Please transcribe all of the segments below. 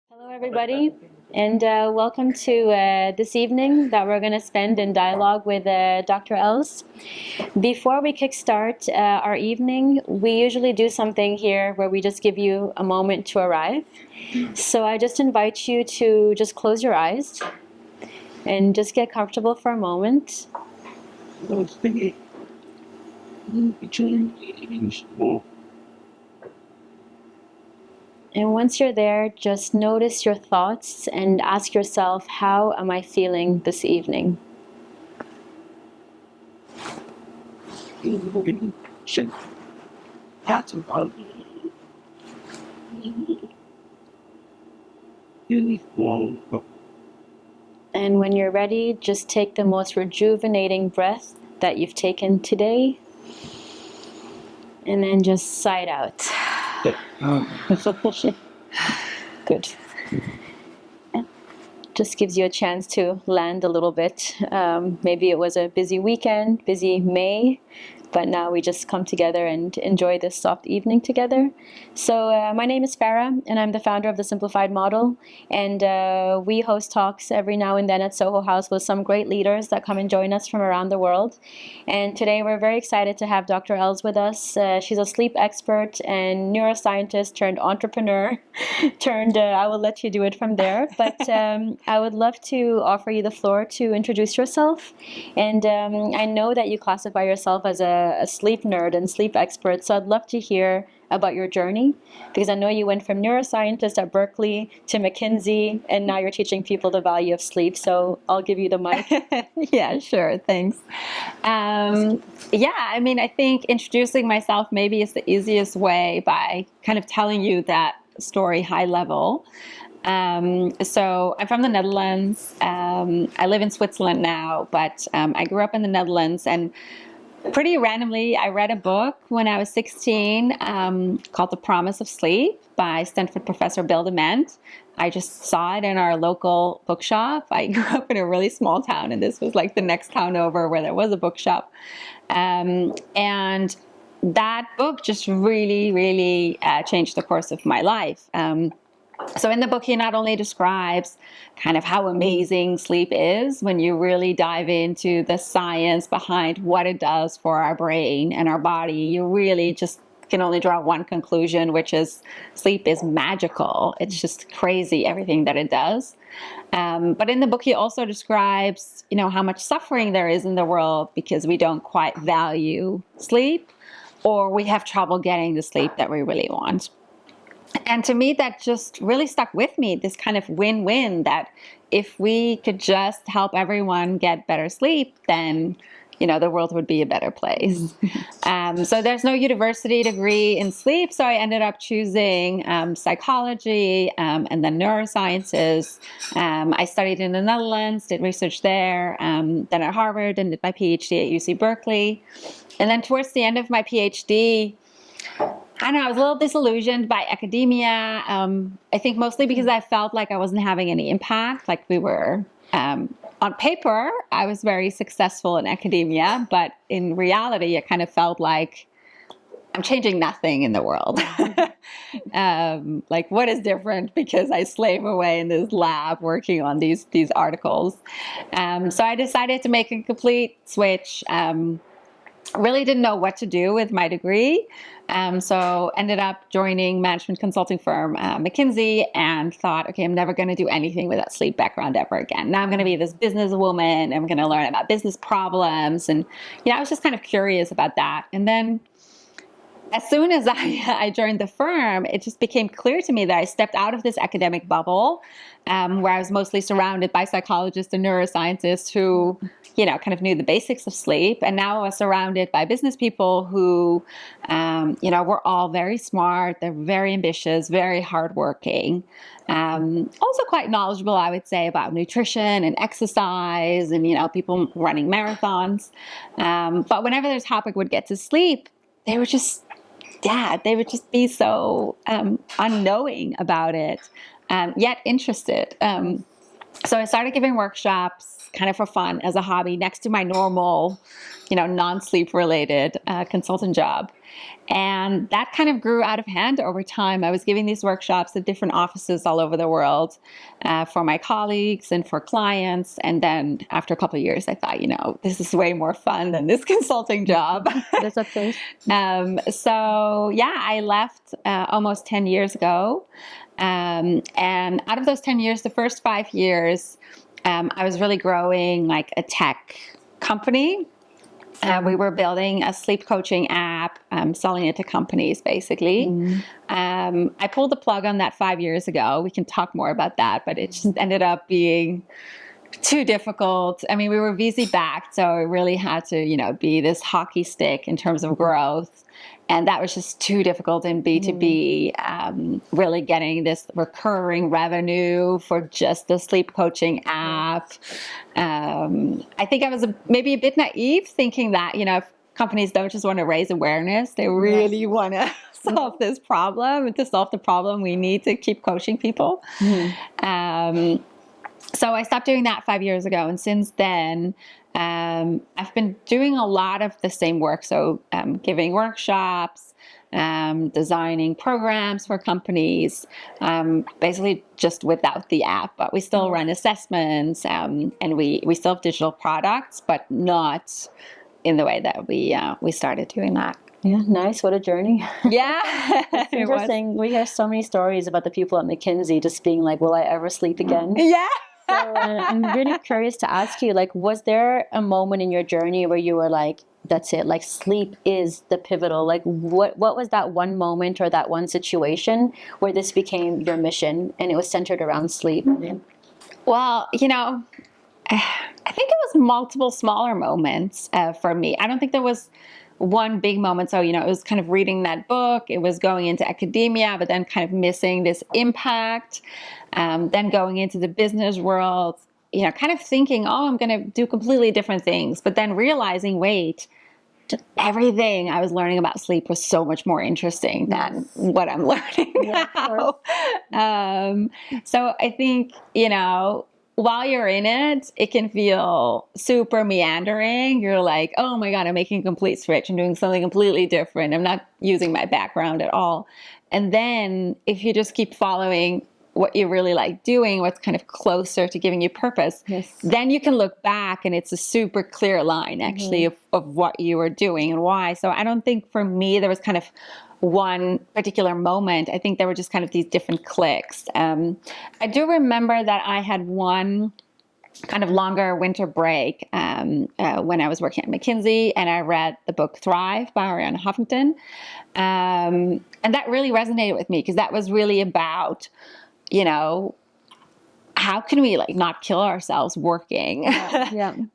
Hello, everybody, and welcome to this evening that we're going to spend in dialogue with Dr. Els. Before we kickstart our evening, we usually do something here where we just give you a moment to arrive. So I just invite you to just close your eyes and just get comfortable for a moment. And once you're there, just notice your thoughts and ask yourself, how am I feeling this evening? And when you're ready, just take the most rejuvenating breath that you've taken today, and then just sigh it out. Good. Just gives you a chance to land a little bit. Maybe it was a busy weekend, busy May, but now we just come together and enjoy this soft evening together. So my name is Farah, and I'm the founder of the Simplified Model, and we host talks every now and then at Soho House with some great leaders that come and join us from around the world. And today we're very excited to have Dr. Els with us. She's a sleep expert and neuroscientist turned entrepreneur, turned, I will let you do it from there, but I would love to offer you the floor to introduce yourself. And I know that you classify yourself as a sleep nerd and sleep expert, so I'd love to hear about your journey, because I know you went from neuroscientist at Berkeley to McKinsey, and now you're teaching people the value of sleep. So I'll give you the mic. Yeah, sure. Thanks. I think introducing myself maybe is the easiest way by kind of telling you that story high level. So I'm from the Netherlands. I live in Switzerland now, but I grew up in the Netherlands, and pretty randomly, I read a book when I was 16 called The Promise of Sleep by Stanford professor Bill Dement. I just saw it in our local bookshop. I grew up in a really small town, and this was like the next town over where there was a bookshop. And that book just really, really changed the course of my life. So in the book, he not only describes kind of how amazing sleep is when you really dive into the science behind what it does for our brain and our body, you really just can only draw one conclusion, which is sleep is magical. It's just crazy, everything that it does. But in the book, he also describes, how much suffering there is in the world because we don't quite value sleep, or we have trouble getting the sleep that we really want. And to me, that just really stuck with me, this kind of win-win, that if we could just help everyone get better sleep, then, the world would be a better place. So there's no university degree in sleep, so I ended up choosing psychology and then neurosciences. I studied in the Netherlands, did research there, then at Harvard, and did my PhD at UC Berkeley. And then towards the end of my PhD, I don't know, I was a little disillusioned by academia. I think mostly because I felt like I wasn't having any impact. Like we were, on paper, I was very successful in academia, but in reality, it kind of felt like I'm changing nothing in the world. Like what is different because I slave away in this lab working on these articles. So I decided to make a complete switch. Really didn't know what to do with my degree. So ended up joining management consulting firm McKinsey, and thought, okay, I'm never going to do anything with that sleep background ever again. Now I'm going to be this businesswoman. I'm going to learn about business problems. And, I was just kind of curious about that. And then as soon as I joined the firm, it just became clear to me that I stepped out of this academic bubble, where I was mostly surrounded by psychologists and neuroscientists who, kind of knew the basics of sleep. And now I was surrounded by business people who, were all very smart. They're very ambitious, very hardworking. Also quite knowledgeable, I would say, about nutrition and exercise and, people running marathons. But whenever their topic would get to sleep, they would just be so unknowing about it, yet interested. So I started giving workshops kind of for fun as a hobby next to my normal, non-sleep related consultant job. And that kind of grew out of hand over time. I was giving these workshops at different offices all over the world for my colleagues and for clients. And then after a couple of years, I thought, this is way more fun than this consulting job. That's okay. So yeah, I left almost 10 years ago. And out of those 10 years, the first 5 years, I was really growing like a tech company. We were building a sleep coaching app, selling it to companies, basically. I pulled the plug on that 5 years ago. We can talk more about that, but it just ended up being too difficult. I mean, we were VC backed, so it really had to, be this hockey stick in terms of growth. And that was just too difficult in B2B, really getting this recurring revenue for just the sleep coaching app. I think I was maybe a bit naive thinking that, if companies don't just want to raise awareness, they really want to solve this problem. And to solve the problem, we need to keep coaching people. So I stopped doing that 5 years ago. And since then, I've been doing a lot of the same work. So giving workshops, designing programs for companies, basically just without the app. But we still run assessments and we still have digital products, but not in the way that we started doing that. Yeah, nice. What a journey. Yeah. It's interesting. We hear so many stories about the people at McKinsey just being like, will I ever sleep again? Yeah. So I'm really curious to ask you, like, was there a moment in your journey where you were like, that's it, like sleep is the pivotal, like what was that one moment or that one situation where this became your mission and it was centered around sleep? Well, I think it was multiple smaller moments for me. I don't think there was one big moment. So, it was kind of reading that book, it was going into academia, but then kind of missing this impact, then going into the business world, kind of thinking, oh, I'm going to do completely different things, but then realizing, wait, everything I was learning about sleep was so much more interesting than what I'm learning now. So I think, while you're in it, it can feel super meandering. You're like, oh my God, I'm making a complete switch. I'm doing something completely different. I'm not using my background at all. And then if you just keep following what you really like doing, what's kind of closer to giving you purpose, then you can look back and it's a super clear line actually of what you were doing and why. So I don't think for me there was kind of one particular moment. I think there were just kind of these different clicks. I do remember that I had one kind of longer winter break when I was working at McKinsey, and I read the book Thrive by Arianna Huffington. And that really resonated with me because that was really about, how can we like not kill ourselves working,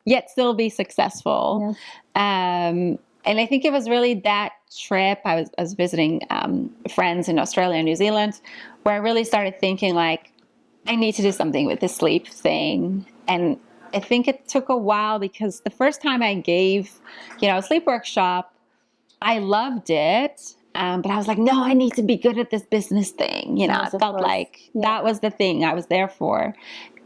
yet still be successful? And I think it was really that trip. I was visiting friends in Australia and New Zealand, where I really started thinking like, I need to do something with this sleep thing. And I think it took a while because the first time I gave, a sleep workshop, I loved it. But I was like, no, I need to be good at this business thing. I felt like that was the thing I was there for.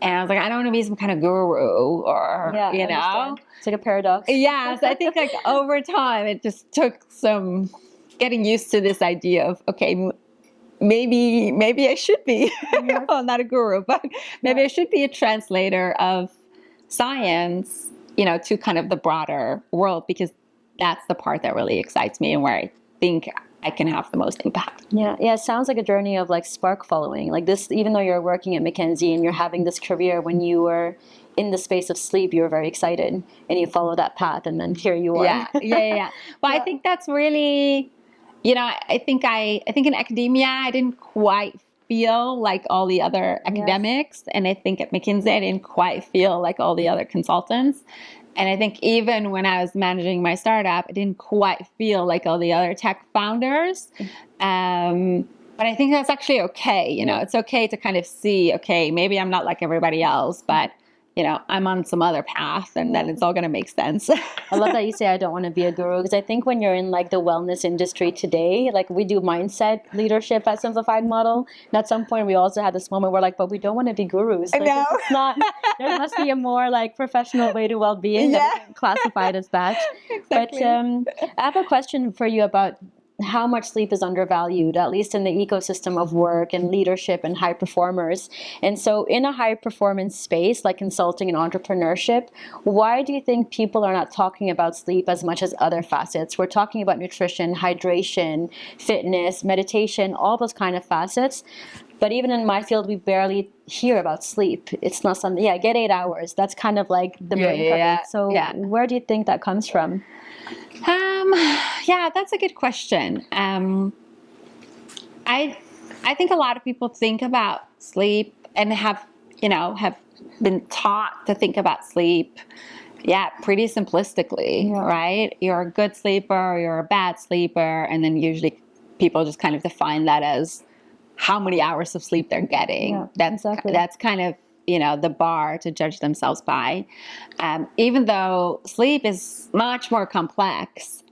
And I was like, I don't want to be some kind of guru or, It's like a paradox. Yeah. So I think like over time, it just took some getting used to this idea of, okay, maybe I should be, well, not a guru, but maybe I should be a translator of science, to kind of the broader world, because that's the part that really excites me and where I think I can have the most impact. Yeah. It sounds like a journey of like spark following. Like this, even though you're working at McKinsey and you're having this career, when you were in the space of sleep, you were very excited and you follow that path, and then here you are. Yeah. Well, I think that's really, I think in academia, I didn't quite feel like all the other academics. And I think at McKinsey, I didn't quite feel like all the other consultants. And I think even when I was managing my startup, I didn't quite feel like all the other tech founders. But I think that's actually okay. It's okay to kind of see, okay, maybe I'm not like everybody else, but I'm on some other path, and then it's all going to make sense. I love that you say I don't want to be a guru, because I think when you're in like the wellness industry today, like we do mindset leadership at Simplified Model, and at some point we also had this moment where like, but we don't want to be gurus. Like, know. It's not. There must be a more like professional way to well-being that isn't classified as that. Exactly. But I have a question for you about how much sleep is undervalued, at least in the ecosystem of work and leadership and high performers. And so in a high performance space like consulting and entrepreneurship, why do you think people are not talking about sleep as much as other facets? We're talking about nutrition, hydration, fitness, meditation, all those kind of facets. But even in my field, we barely hear about sleep. It's not something, get 8 hours. That's kind of like the brain cover. So where do you think that comes from? Yeah, that's a good question. I think a lot of people think about sleep and have been taught to think about sleep, pretty simplistically, right? You're a good sleeper, or you're a bad sleeper, and then usually people just kind of define that as how many hours of sleep they're getting. That's kind of the bar to judge themselves by, even though sleep is much more complex.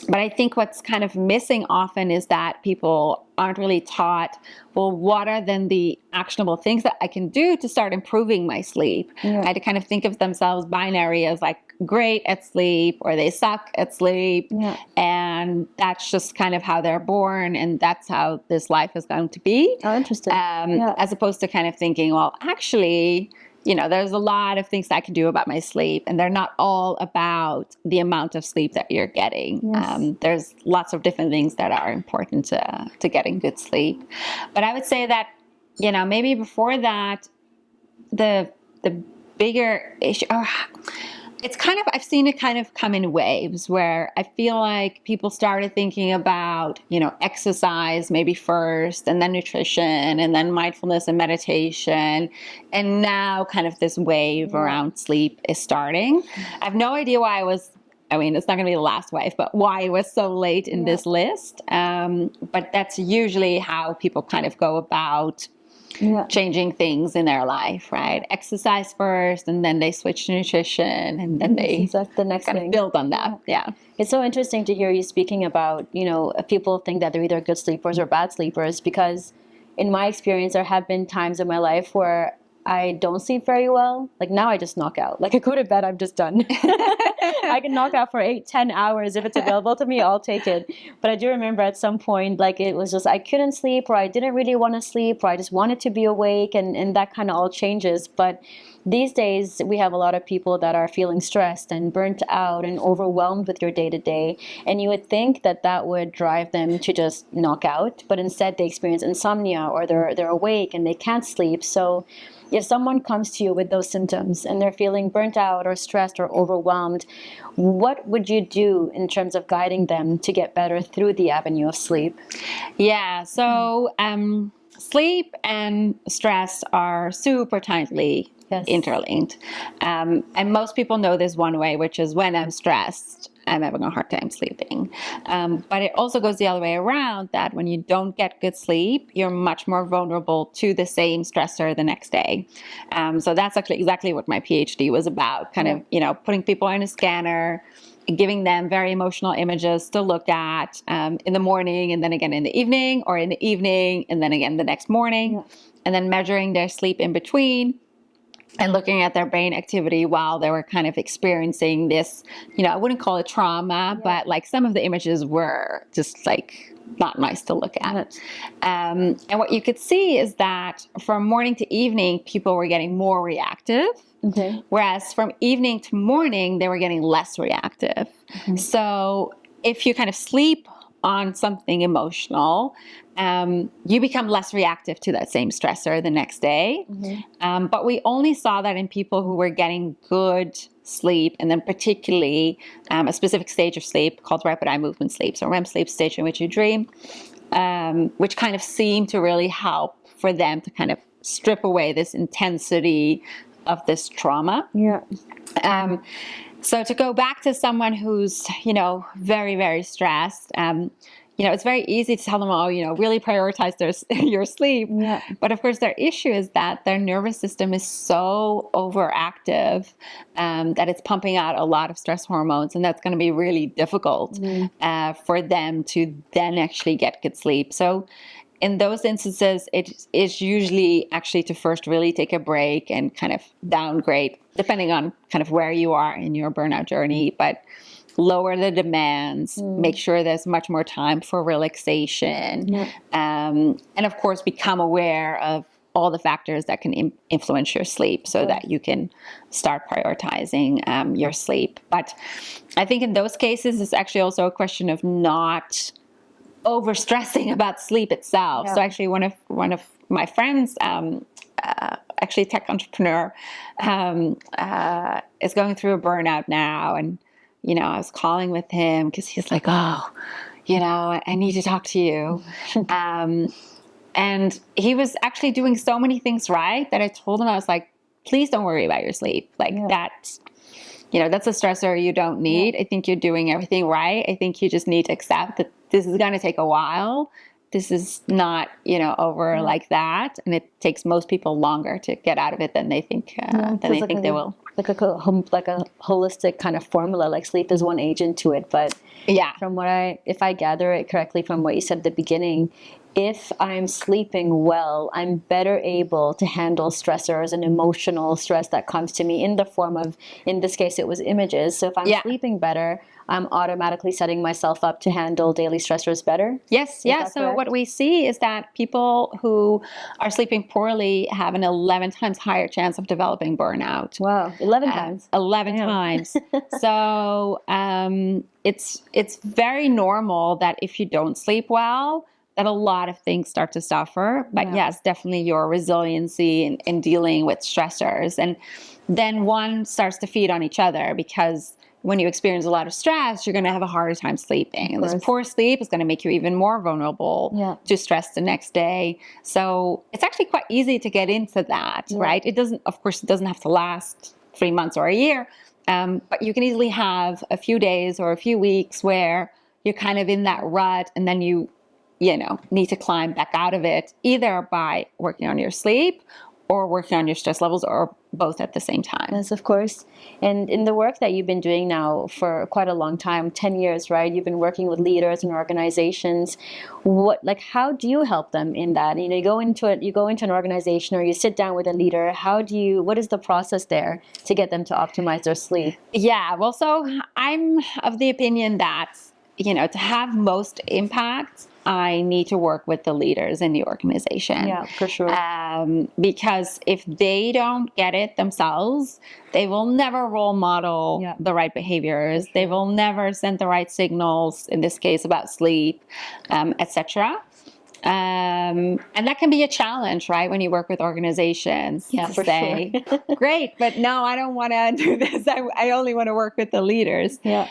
But I think what's kind of missing often is that people aren't really taught, well, what are then the actionable things that I can do to start improving my sleep? I had to kind of think of themselves binary as like great at sleep, or they suck at sleep. And that's just kind of how they're born, and that's how this life is going to be. Oh, interesting. As opposed to kind of thinking, well, actually, there's a lot of things that I can do about my sleep, and they're not all about the amount of sleep that you're getting. There's lots of different things that are important to getting good sleep. But I would say that, maybe before that, the bigger issue, it's kind of, I've seen it kind of come in waves, where I feel like people started thinking about, exercise maybe first, and then nutrition, and then mindfulness and meditation. And now kind of this wave around sleep is starting. I have no idea why it's not going to be the last wave, but why it was so late in this list. But that's usually how people kind of go about changing things in their life, right? Exercise first, and then they switch to nutrition, and then they the next kind thing. of build on that. It's so interesting to hear you speaking about, people think that they're either good sleepers or bad sleepers, because in my experience, there have been times in my life where I don't sleep very well. Like now I just knock out. Like I go to bed, I'm just done. I can knock out for 8-10 hours. If it's available to me, I'll take it. But I do remember at some point, like it was just, I couldn't sleep, or I didn't really want to sleep, or I just wanted to be awake, and that kind of all changes. But these days, we have a lot of people that are feeling stressed and burnt out and overwhelmed with your day-to-day. And you would think that that would drive them to just knock out, but instead they experience insomnia, or they're awake and they can't sleep. So if someone comes to you with those symptoms and they're feeling burnt out or stressed or overwhelmed, what would you do in terms of guiding them to get better through the avenue of sleep? So sleep and stress are super tightly interlinked. And most people know this one way, which is when I'm stressed, I'm having a hard time sleeping. But it also goes the other way around, that when you don't get good sleep, you're much more vulnerable to the same stressor the next day. So that's actually exactly what my PhD was about, kind of, putting people in a scanner, giving them very emotional images to look at in the morning, and then again in the evening, or in the evening, and then again the next morning, and then measuring their sleep in between, and looking at their brain activity while they were kind of experiencing this, I wouldn't call it trauma, but like some of the images were just like not nice to look at. And what you could see is that from morning to evening, people were getting more reactive. Whereas from evening to morning, they were getting less reactive. So if you kind of sleep on something emotional, you become less reactive to that same stressor the next day. But we only saw that in people who were getting good sleep, and then particularly a specific stage of sleep called rapid eye movement sleep. So REM sleep, stage in which you dream, which kind of seemed to really help for them to kind of strip away this intensity of this trauma. So to go back to someone who's, very, very stressed, it's very easy to tell them, oh, really prioritize your sleep. Yeah. But of course, their issue is that their nervous system is so overactive that it's pumping out a lot of stress hormones. And that's going to be really difficult for them to then actually get good sleep. So in those instances, it is usually actually to first really take a break and kind of downgrade, depending on kind of where you are in your burnout journey. But lower the demands, make sure there's much more time for relaxation, and of course become aware of all the factors that can influence your sleep so that you can start prioritizing your sleep. But I think in those cases, it's actually also a question of not overstressing about sleep itself. So actually one of my friends, actually a tech entrepreneur, is going through a burnout now, and I was calling with him because he's like, oh, I need to talk to you. And he was actually doing so many things right that I told him, I was like, please don't worry about your sleep. Like that's a stressor you don't need. I think you're doing everything right. I think you just need to accept that this is going to take a while. This is not, over like that. And it takes most people longer to get out of it than they think, they will. Like a holistic kind of formula, like sleep is one agent to it. But from if I gather it correctly from what you said at the beginning, if I'm sleeping well, I'm better able to handle stressors and emotional stress that comes to me in the form of, in this case, it was images. So if I'm sleeping better, I'm automatically setting myself up to handle daily stressors better. Yes. Yeah. So correct? What we see is that people who are sleeping poorly have an 11 times higher chance of developing burnout. Wow. 11 times. 11 times. So it's very normal that if you don't sleep well, that a lot of things start to suffer. But yes, definitely your resiliency in dealing with stressors. And then one starts to feed on each other, because when you experience a lot of stress, you're going to have a harder time sleeping. And this poor sleep is going to make you even more vulnerable to stress the next day. So it's actually quite easy to get into that, right? It doesn't have to last 3 months or a year. But you can easily have a few days or a few weeks where you're kind of in that rut, and then you need to climb back out of it, either by working on your sleep or working on your stress levels, or both at the same time. Yes, of course. And in the work that you've been doing now for quite a long time, 10 years, right? You've been working with leaders and organizations. How do you help them in that? You go into an organization, or you sit down with a leader. What is the process there to get them to optimize their sleep? Yeah, well, so I'm of the opinion that, to have most impact, I need to work with the leaders in the organization. Yeah, for sure. Because if they don't get it themselves, they will never role model the right behaviors. Sure. They will never send the right signals, in this case about sleep, etc. And that can be a challenge, right? When you work with organizations, for sure. Great, but no, I don't want to do this. I only want to work with the leaders. Yeah.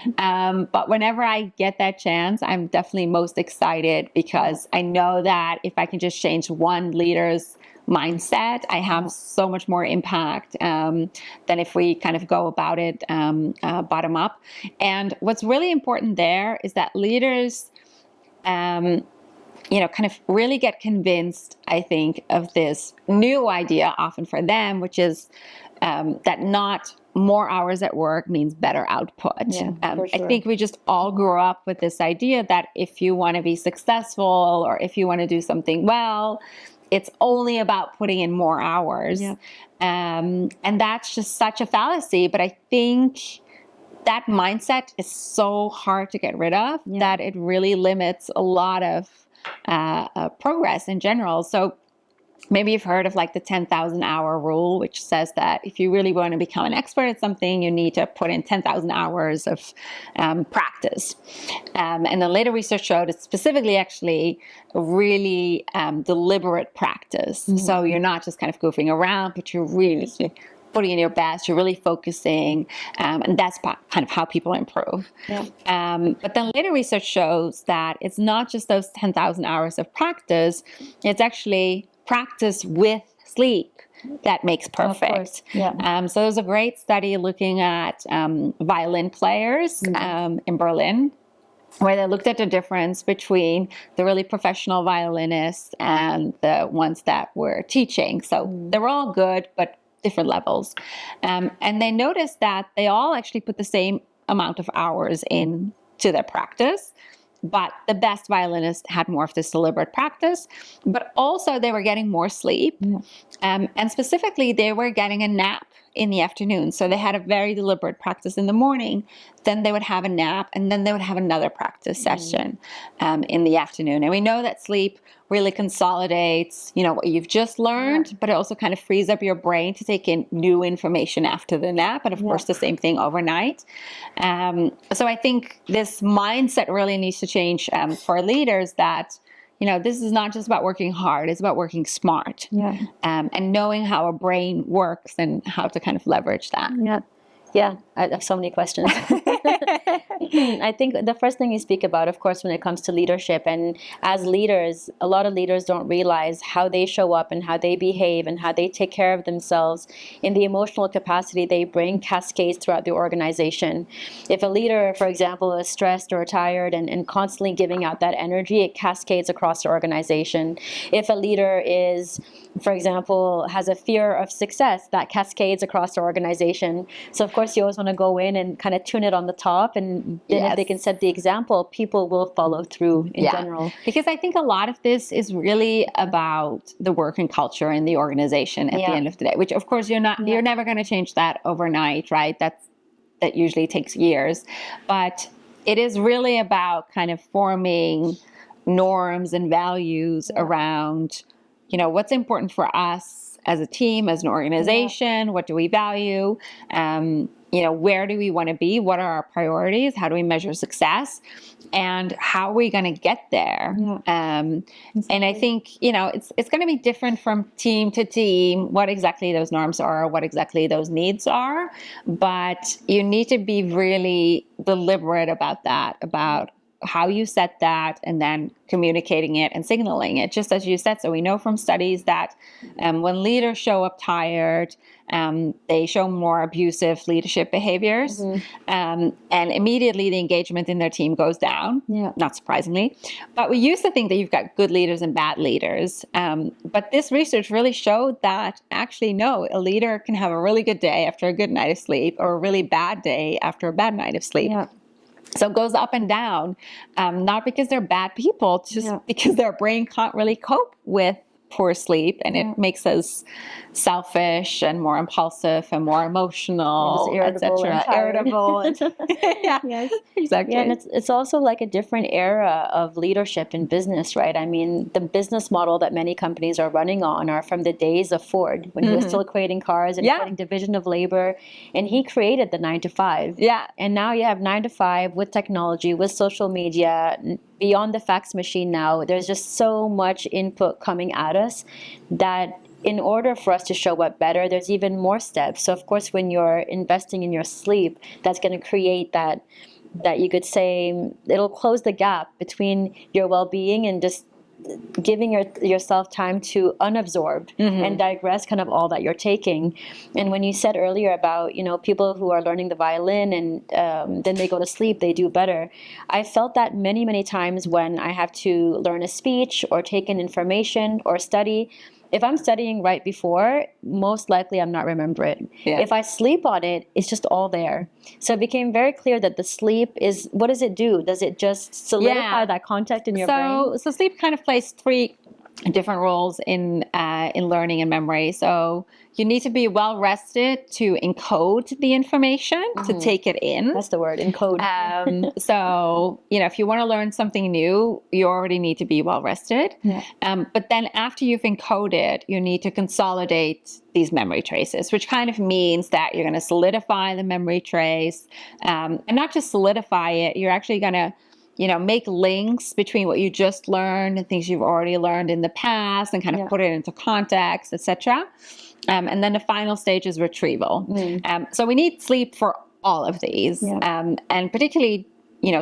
But whenever I get that chance, I'm definitely most excited, because I know that if I can just change one leader's mindset, I have so much more impact than if we kind of go about it bottom up. And what's really important there is that leaders kind of really get convinced, I think, of this new idea often for them, which is that not more hours at work means better output. Yeah, for sure. I think we just all grew up with this idea that if you want to be successful, or if you want to do something well, it's only about putting in more hours. Yeah. And that's just such a fallacy. But I think that mindset is so hard to get rid of that it really limits a lot of progress in general. So maybe you've heard of the 10,000 hour rule, which says that if you really want to become an expert at something, you need to put in 10,000 hours of practice. And then later research showed it's specifically actually a really deliberate practice. Mm-hmm. So you're not just kind of goofing around, but you're really putting in your best, you're really focusing, and that's kind of how people improve. Yeah. But then later research shows that it's not just those 10,000 hours of practice, it's actually practice with sleep that makes perfect. Yeah. So there's a great study looking at violin players in Berlin. where they looked at the difference between the really professional violinists and the ones that were teaching. So they were all good, but different levels. And they noticed that they all actually put the same amount of hours into their practice, but the best violinists had more of this deliberate practice, but also they were getting more sleep. And specifically, they were getting a nap in the afternoon. So they had a very deliberate practice in the morning, then they would have a nap, and then they would have another practice session in the afternoon. And we know that sleep really consolidates, what you've just learned, but it also kind of frees up your brain to take in new information after the nap. And of course, the same thing overnight. So I think this mindset really needs to change for leaders that, this is not just about working hard, it's about working smart. And knowing how a brain works and how to kind of leverage that. Yeah, I have so many questions. I think the first thing you speak about, of course, when it comes to leadership, and as leaders, a lot of leaders don't realize how they show up and how they behave and how they take care of themselves in the emotional capacity they bring cascades throughout the organization. If a leader, for example, is stressed or tired and constantly giving out that energy, it cascades across the organization. If a leader is, for example, has a fear of success, that cascades across the organization. So of course, you always want to go in and kind of tune it on the top, and then if they can set the example, people will follow through in general. Because I think a lot of this is really about the work and culture in the organization at the end of the day, which of course you're never going to change that overnight, right? That usually takes years, but it is really about kind of forming norms and values around, what's important for us as a team, as an organization. What do we value? Where do we want to be? What are our priorities? How do we measure success? And how are we going to get there? And I think, it's going to be different from team to team, what exactly those norms are, what exactly those needs are. But you need to be really deliberate about that, about how you set that, and then communicating it and signaling it, just as you said. So we know from studies that when leaders show up tired, they show more abusive leadership behaviors, and immediately the engagement in their team goes down, not surprisingly. But we used to think that you've got good leaders and bad leaders. But this research really showed that actually, no, a leader can have a really good day after a good night of sleep, or a really bad day after a bad night of sleep. So it goes up and down, not because they're bad people, just because their brain can't really cope with poor sleep, and it makes us selfish and more impulsive and more emotional, irritable. Yes, exactly. And it's also like a different era of leadership in business, right? I mean, the business model that many companies are running on are from the days of Ford, when he was still creating cars and creating division of labor, and he created the 9 to 5. And now you have 9 to 5 with technology, with social media, beyond the fax machine. Now there's just so much input coming at us that in order for us to show up better, there's even more steps. So of course, when you're investing in your sleep, that's going to create that you could say, it'll close the gap between your well-being and just giving yourself time to unabsorb and digress kind of all that you're taking. And when you said earlier about, people who are learning the violin and then they go to sleep, they do better. I felt that many, many times when I have to learn a speech or take in information or study. If I'm studying right before, most likely I'm not remembering it. If I sleep on it, it's just all there. So it became very clear that the sleep is, what does it do? Does it just solidify that content in your brain? So sleep kind of plays 3 different roles in learning and memory. So you need to be well rested to encode the information, to take it in. That's the word, encode. So, if you want to learn something new, you already need to be well rested. But then after you've encoded, you need to consolidate these memory traces, which kind of means that you're going to solidify the memory trace, and not just solidify it, you're actually going to make links between what you just learned and things you've already learned in the past, and kind of put it into context, etc. And then the final stage is retrieval. So we need sleep for all of these, and particularly,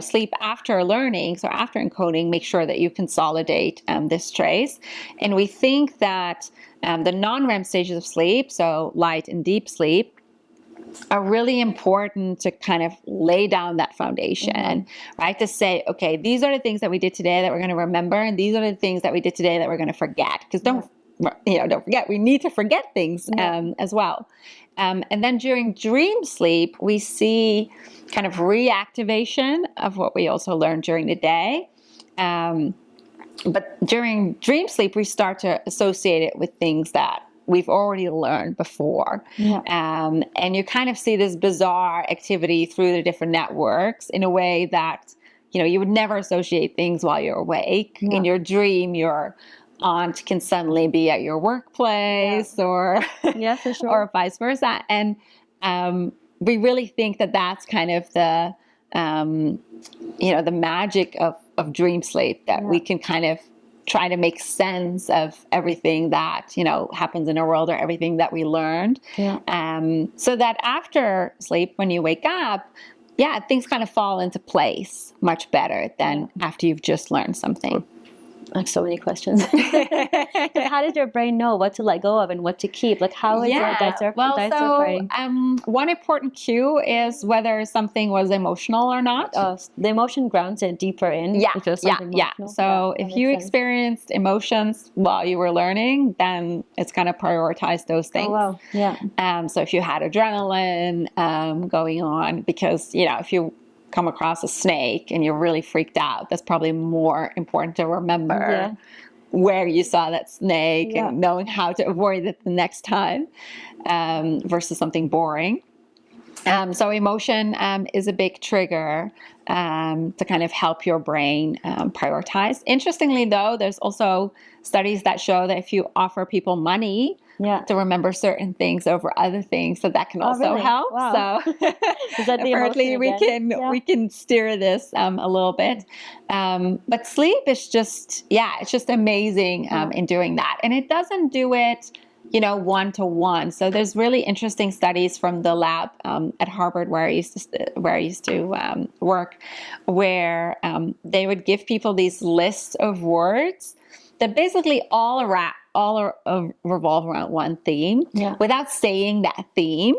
sleep after learning, so after encoding, make sure that you consolidate this trace. And we think that the non-REM stages of sleep, so light and deep sleep, are really important to kind of lay down that foundation, right? To say, okay, these are the things that we did today that we're going to remember, and these are the things that we did today that we're going to forget. Because don't forget, we need to forget things as well. And then during dream sleep, we see kind of reactivation of what we also learned during the day. But during dream sleep, we start to associate it with things that we've already learned before. And you kind of see this bizarre activity through the different networks in a way that, you would never associate things while you're awake. In your dream, your aunt can suddenly be at your workplace or, for sure. or vice versa. And we really think that that's kind of the, the magic of dream sleep, that we can kind of try to make sense of everything that, happens in our world, or everything that we learned. So that after sleep, when you wake up, things kind of fall into place much better than after you've just learned something. I have so many questions. How did your brain know what to let go of and what to keep? Like, how is one important cue is whether something was emotional or not. The emotion grounds it deeper in. So if you experienced emotions while you were learning, then it's going to prioritize those things. So if you had adrenaline going on, because if you come across a snake and you're really freaked out, that's probably more important to remember where you saw that snake and knowing how to avoid it the next time, versus something boring. So emotion is a big trigger to kind of help your brain prioritize. Interestingly, though, there's also studies that show that if you offer people money to remember certain things over other things, that can also help. Wow. So is that the apparently we can steer this a little bit. But sleep is just amazing in doing that, and it doesn't do it one-to-one. So there's really interesting studies from the lab at Harvard where I used to work, where they would give people these lists of words that basically all revolve around one theme without saying that theme.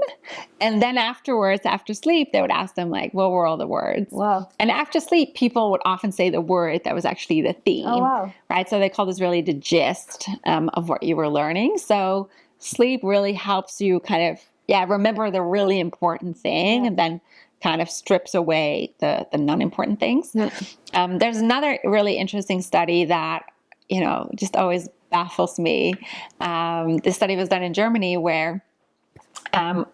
And then afterwards, after sleep, they would ask them, like, what were all the words? Wow. And after sleep, people would often say the word that was actually the theme. Oh, wow. Right? So they call this really the gist of what you were learning. So sleep really helps you kind of, remember the really important thing, and then kind of strips away the non-important things. There's another really interesting study that, just always baffles me. This study was done in Germany where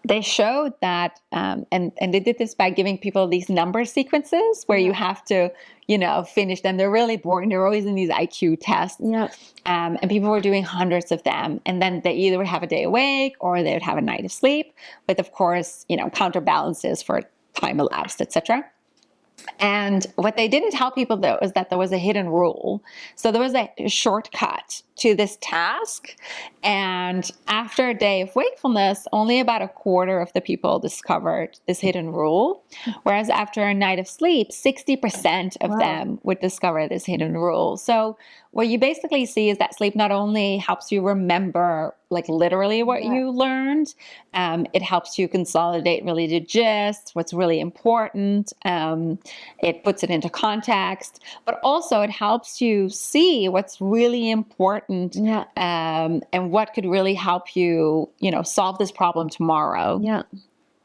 they showed that, and they did this by giving people these number sequences where you have to, finish them. They're really boring. They're always in these IQ tests. And people were doing hundreds of them. And then they either would have a day awake or they would have a night of sleep with, of course, counterbalances for time elapsed, etc. And what they didn't tell people, though, is that there was a hidden rule. So there was a shortcut to this task. And after a day of wakefulness, only about a quarter of the people discovered this hidden rule. Whereas after a night of sleep, 60% of them would discover this hidden rule. So what you basically see is that sleep not only helps you remember, like, literally what you learned, it helps you consolidate really the gist, what's really important. It puts it into context, but also it helps you see what's really important, and what could really help you, solve this problem tomorrow.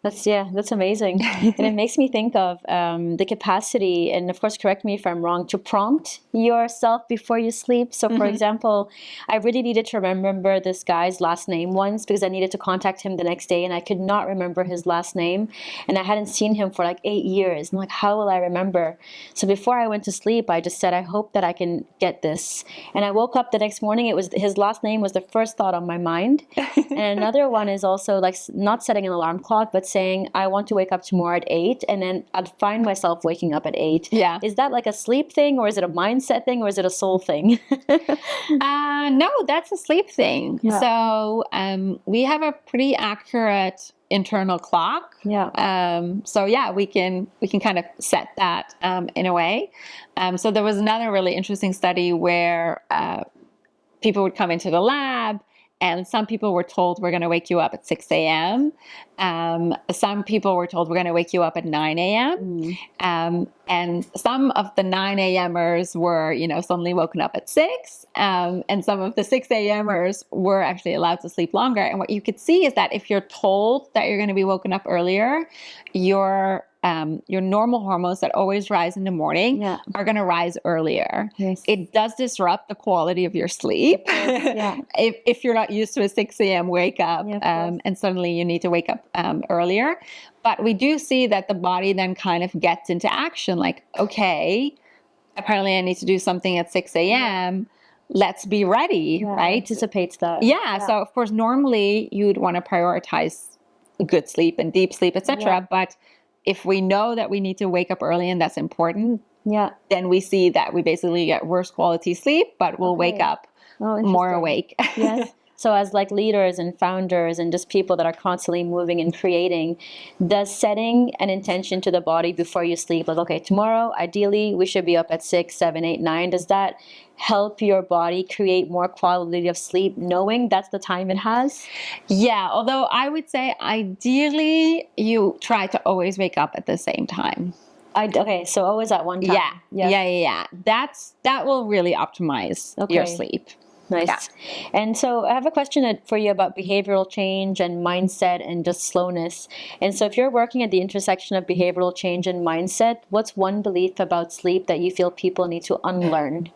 That's amazing. And it makes me think of the capacity, and of course, correct me if I'm wrong, to prompt yourself before you sleep. So for example, I really needed to remember this guy's last name once because I needed to contact him the next day and I could not remember his last name. And I hadn't seen him for like 8 years. I'm like, how will I remember? So before I went to sleep, I just said, I hope that I can get this. And I woke up the next morning, his last name was the first thought on my mind. And another one is also like not setting an alarm clock, but saying, I want to wake up tomorrow at 8, and then I'd find myself waking up at 8. Is that like a sleep thing, or is it a mindset thing, or is it a soul thing? No, that's a sleep thing. So we have a pretty accurate internal clock. So we can kind of set that in a way. So there was another really interesting study where people would come into the lab, and some people were told, we're going to wake you up at 6 a.m. Some people were told we're going to wake you up at 9 a.m. And some of the 9 a.m.ers were, suddenly woken up at 6. And some of the 6 a.m.ers were actually allowed to sleep longer. And what you could see is that if you're told that you're going to be woken up earlier, your normal hormones that always rise in the morning are going to rise earlier. Yes. It does disrupt the quality of your sleep if you're not used to a 6 a.m. wake up, and suddenly you need to wake up earlier. But we do see that the body then kind of gets into action, like, okay, apparently I need to do something at 6 a.m. Let's be ready, right? Anticipates that. So of course, normally you'd want to prioritize good sleep and deep sleep, etc. But if we know that we need to wake up early and that's important, then we see that we basically get worse quality sleep, but we'll wake up more awake. Yes. So as like leaders and founders and just people that are constantly moving and creating, does setting an intention to the body before you sleep, like, okay, tomorrow, ideally, we should be up at 6, 7, 8, 9. Does that help your body create more quality of sleep, knowing that's the time it has? Yeah, although I would say ideally you try to always wake up at the same time. Okay, so always at one time. Yeah. That will really optimize your sleep. Nice. Yeah. And so I have a question for you about behavioral change and mindset and just slowness. And so if you're working at the intersection of behavioral change and mindset, what's one belief about sleep that you feel people need to unlearn?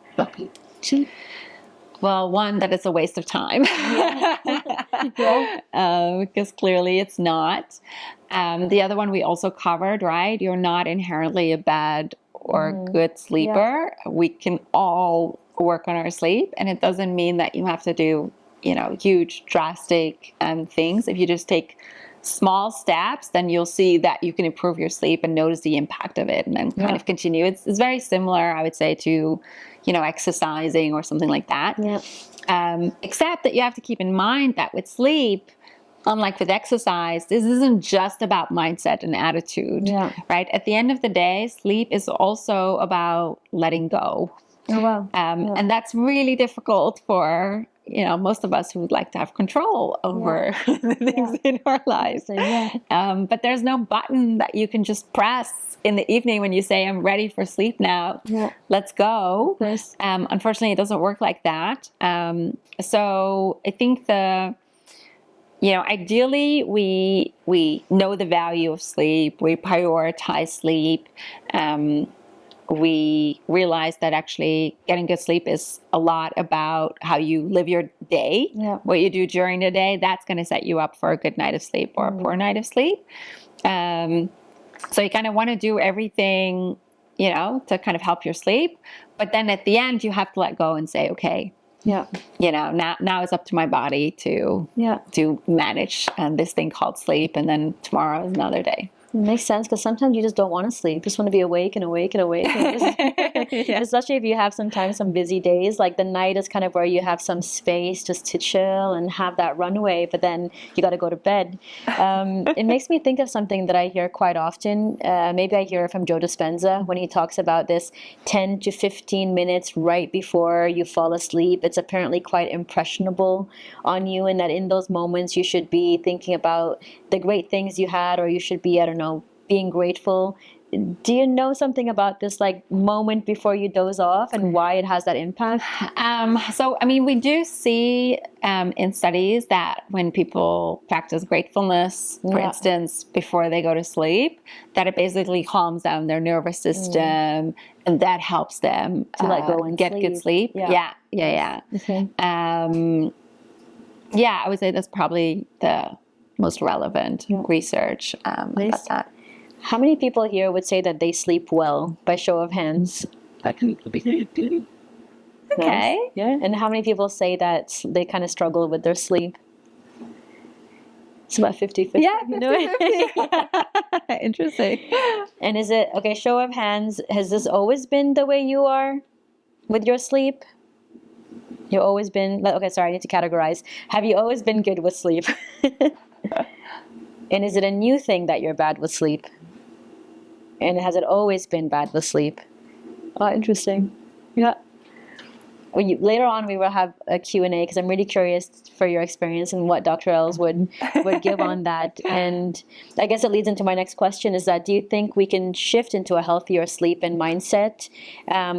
Well, one, that it's a waste of time. Because clearly it's not. The other one we also covered, right? You're not inherently a bad or good sleeper. We can all work on our sleep, and it doesn't mean that you have to do, huge, drastic things. If you just take small steps, then you'll see that you can improve your sleep and notice the impact of it, and then kind of continue. It's very similar, I would say, to exercising or something like that. Except that you have to keep in mind that with sleep, unlike with exercise, this isn't just about mindset and attitude, right? At the end of the day, sleep is also about letting go. Oh, wow. And that's really difficult for, most of us who would like to have control over the things in our lives. But there's no button that you can just press in the evening when you say, I'm ready for sleep now. Let's go. Unfortunately, it doesn't work like that. So I think ideally we know the value of sleep. We prioritize sleep. We realize that actually getting good sleep is a lot about how you live your day. What you do during the day, that's going to set you up for a good night of sleep or a poor night of sleep. So you kind of want to do everything, to kind of help your sleep. But then at the end, you have to let go and say, okay, now it's up to my body to manage this thing called sleep. And then tomorrow is another day. It makes sense, because sometimes you just don't want to sleep. You just want to be awake and awake and awake. Especially if you have sometimes some busy days. Like the night is kind of where you have some space just to chill and have that runway, but then you got to go to bed. It makes me think of something that I hear quite often. Maybe I hear it from Joe Dispenza when he talks about this 10 to 15 minutes right before you fall asleep. It's apparently quite impressionable on you, and that in those moments you should be thinking about the great things you had, or you should be, being grateful. Do you know something about this moment before you doze off and why it has that impact? We do see in studies that when people practice gratefulness, for instance, before they go to sleep, that it basically calms down their nervous system, and that helps them to let go and get good sleep. Okay. I would say that's probably the most relevant research about that. How many people here would say that they sleep well, by show of hands? Okay. Yeah. And how many people say that they kind of struggle with their sleep? It's about 50-50. Yeah, 50-50. Interesting. And is it, okay, show of hands, has this always been the way you are with your sleep? You've always been, okay, sorry, I need to categorize. Have you always been good with sleep? And is it a new thing that you're bad with sleep? And has it always been bad with sleep? Oh, interesting. Yeah. later on we will have a Q&A, because I'm really curious for your experience and what Dr. Els would give on that. And I guess it leads into my next question, is that do you think we can shift into a healthier sleep and mindset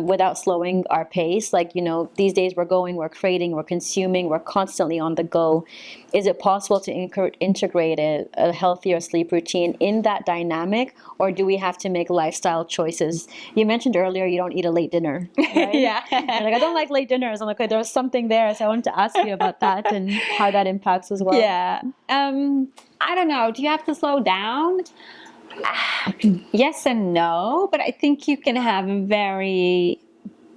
without slowing our pace? Like, these days we're creating, we're consuming, we're constantly on the go. Is it possible to integrate a healthier sleep routine in that dynamic, or do we have to make lifestyle choices? You mentioned earlier you don't eat a late dinner, right? Yeah. Like, I don't like late dinners. I'm like, okay, there's something there. So I wanted to ask you about that and how that impacts as well. Yeah. I don't know. Do you have to slow down? Yes and no, but I think you can have a very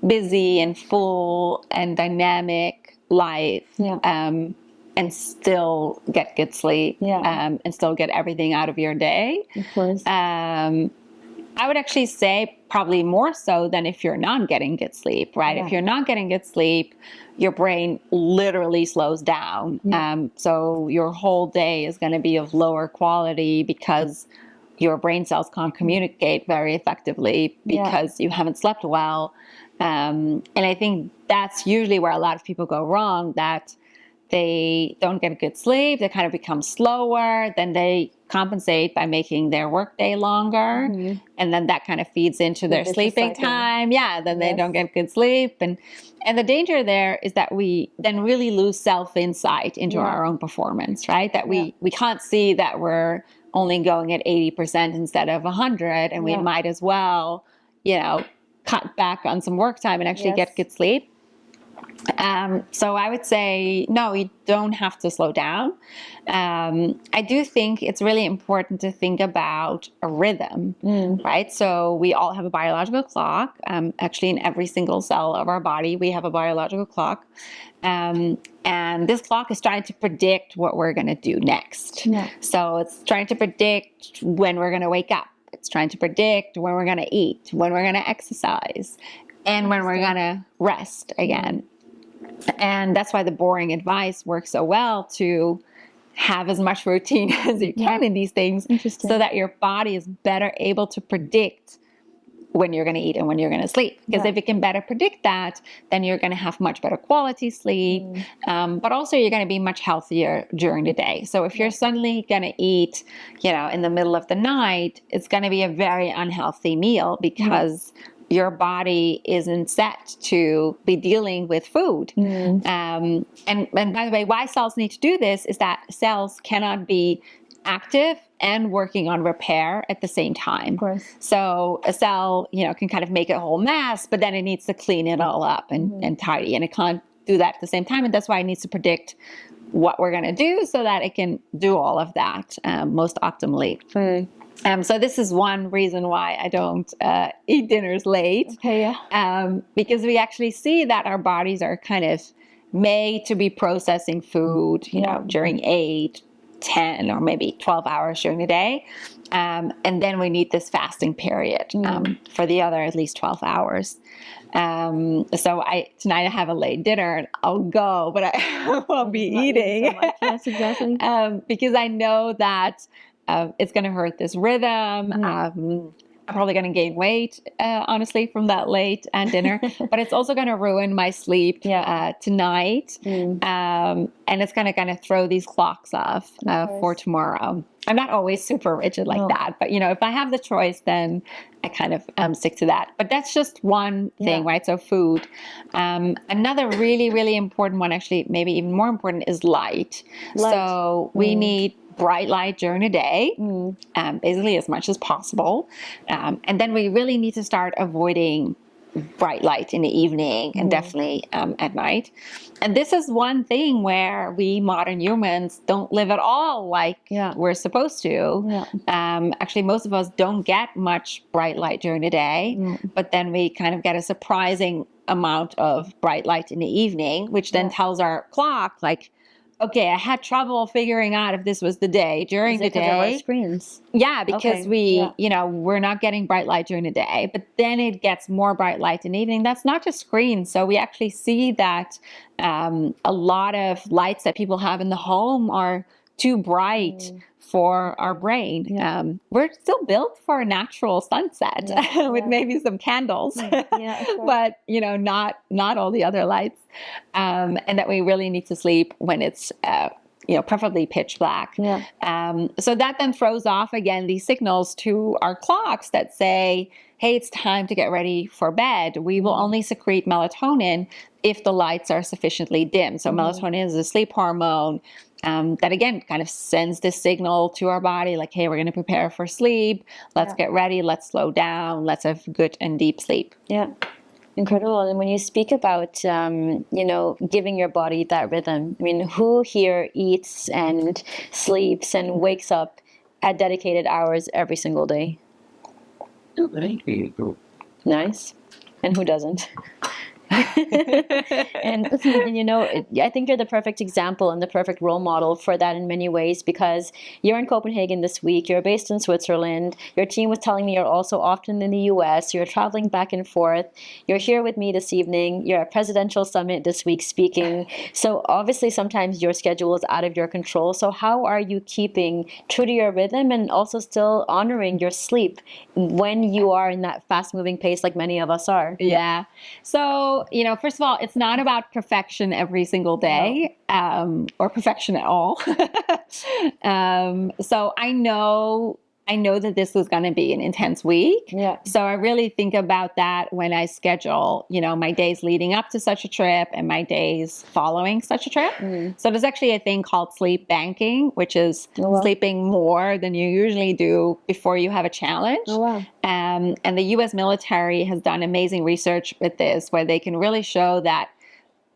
busy and full and dynamic life. Yeah. And still get good sleep, and still get everything out of your day. Of course. I would actually say probably more so than if you're not getting good sleep, right? Yeah. If you're not getting good sleep, your brain literally slows down. Yeah. So your whole day is going to be of lower quality because your brain cells can't communicate very effectively because you haven't slept well. And I think that's usually where a lot of people go wrong, that they don't get good sleep, they kind of become slower, then they compensate by making their workday longer, and then that kind of feeds into their sleeping time. Then they don't get good sleep. And the danger there is that we then really lose self-insight into our own performance, right? That we can't see that we're only going at 80% instead of 100, and we might as well, cut back on some work time and actually get good sleep. So I would say, no, you don't have to slow down. I do think it's really important to think about a rhythm, right? So we all have a biological clock. Actually, in every single cell of our body, we have a biological clock. And this clock is trying to predict what we're going to do next. Yeah. So it's trying to predict when we're going to wake up. It's trying to predict when we're going to eat, when we're going to exercise, and when we're going to rest again. And that's why the boring advice works so well, to have as much routine as you can in these things, so that your body is better able to predict when you're going to eat and when you're going to sleep. Because if it can better predict that, then you're going to have much better quality sleep, but also you're going to be much healthier during the day. So if you're suddenly going to eat, in the middle of the night, it's going to be a very unhealthy meal, because your body isn't set to be dealing with food. And by the way, why cells need to do this is that cells cannot be active and working on repair at the same time. Of course. So a cell, can kind of make a whole mess, but then it needs to clean it all up and tidy, and it can't do that at the same time. And that's why it needs to predict what we're going to do so that it can do all of that most optimally. So this is one reason why I don't eat dinners late. Okay, because we actually see that our bodies are kind of made to be processing food, during 8, 10, or maybe 12 hours during the day. And then we need this fasting period for the other at least 12 hours. So tonight I have a late dinner and I'll go, but I won't be eating. So much. Yes, exactly. Because I know that it's going to hurt this rhythm. I'm probably going to gain weight, honestly, from that late dinner. But it's also going to ruin my sleep tonight. And it's going to kind of throw these clocks off for tomorrow. I'm not always super rigid like that. But, if I have the choice, then I kind of stick to that. But that's just one thing, right? So food. Another really, really important one, actually, maybe even more important, is light. So we need bright light during the day, basically as much as possible. And then we really need to start avoiding bright light in the evening and definitely at night. And this is one thing where we modern humans don't live at all like we're supposed to. Actually, most of us don't get much bright light during the day, but then we kind of get a surprising amount of bright light in the evening, which then tells our clock, like, okay, I had trouble figuring out if this was the day during the day. Of our screens? Yeah, because we're not getting bright light during the day, but then it gets more bright light in the evening. That's not just screens. So we actually see that a lot of lights that people have in the home are too bright for our brain. We're still built for a natural sunset with maybe some candles, but not all the other lights, and that we really need to sleep when it's preferably pitch black. So that then throws off again these signals to our clocks that say, hey, it's time to get ready for bed. We will only secrete melatonin if the lights are sufficiently dim. So melatonin is a sleep hormone that, again, kind of sends this signal to our body like, hey, we're going to prepare for sleep. Let's get ready. Let's slow down. Let's have good and deep sleep. Yeah. Incredible. And when you speak about, giving your body that rhythm, I mean, who here eats and sleeps and wakes up at dedicated hours every single day? Nice. And who doesn't? and I think you're the perfect example and the perfect role model for that in many ways, because you're in Copenhagen this week, you're based in Switzerland, your team was telling me you're also often in the US, you're traveling back and forth, you're here with me this evening, you're at Presidential Summit this week speaking. So obviously sometimes your schedule is out of your control. So how are you keeping true to your rhythm and also still honoring your sleep when you are in that fast moving pace like many of us are? Yeah. So, first of all, it's not about perfection every single day, or perfection at all. So I know that this was going to be an intense week. Yeah. So I really think about that when I schedule, my days leading up to such a trip and my days following such a trip. So there's actually a thing called sleep banking, which is sleeping more than you usually do before you have a challenge. And the US military has done amazing research with this, where they can really show that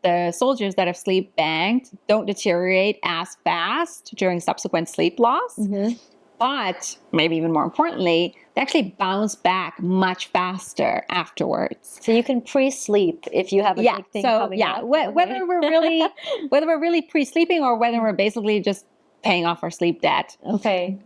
the soldiers that have sleep banked don't deteriorate as fast during subsequent sleep loss. But maybe even more importantly, they actually bounce back much faster afterwards. So you can pre-sleep if you have a big thing coming up. Whether we're really pre-sleeping or whether we're basically just paying off our sleep debt. Okay.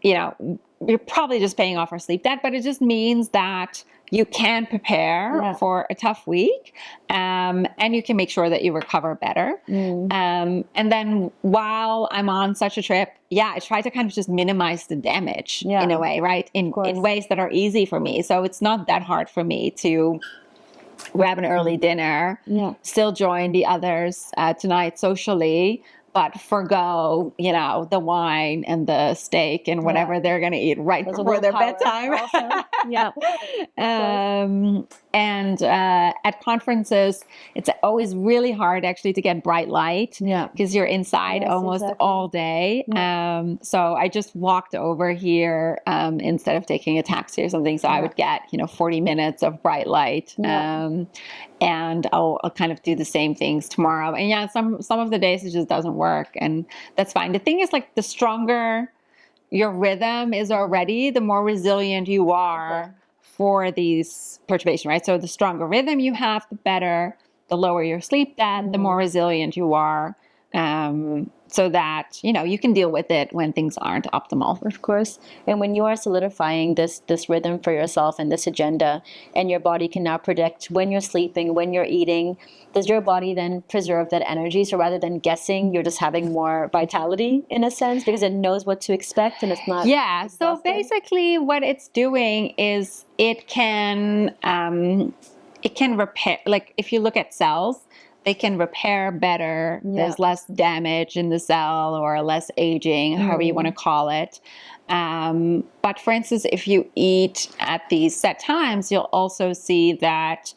We're probably just paying off our sleep debt, but it just means that you can prepare for a tough week, and you can make sure that you recover better. And then while I'm on such a trip, I try to kind of just minimize the damage in a way, right? In ways that are easy for me. So it's not that hard for me to grab an early dinner, still join the others tonight socially, but forgo, the wine and the steak and whatever they're going to eat right before their bedtime. And at conferences, it's always really hard actually to get bright light because you're inside almost all day. So I just walked over here instead of taking a taxi or something. So I would get, 40 minutes of bright light. And I'll kind of do the same things tomorrow. And some of the days it just doesn't work, and that's fine. The thing is, like, the stronger your rhythm is already, the more resilient you are for these perturbations, right? So the stronger rhythm you have, the better. The lower your sleep debt, the more resilient you are. So that, you can deal with it when things aren't optimal. Of course. And when you are solidifying this rhythm for yourself and this agenda, and your body can now predict when you're sleeping, when you're eating, does your body then preserve that energy? So rather than guessing, you're just having more vitality in a sense, because it knows what to expect and it's not exhausted. So basically what it's doing is it can repair, like if you look at cells, they can repair better. There's less damage in the cell or less aging, however you want to call it. But for instance, if you eat at these set times, you'll also see that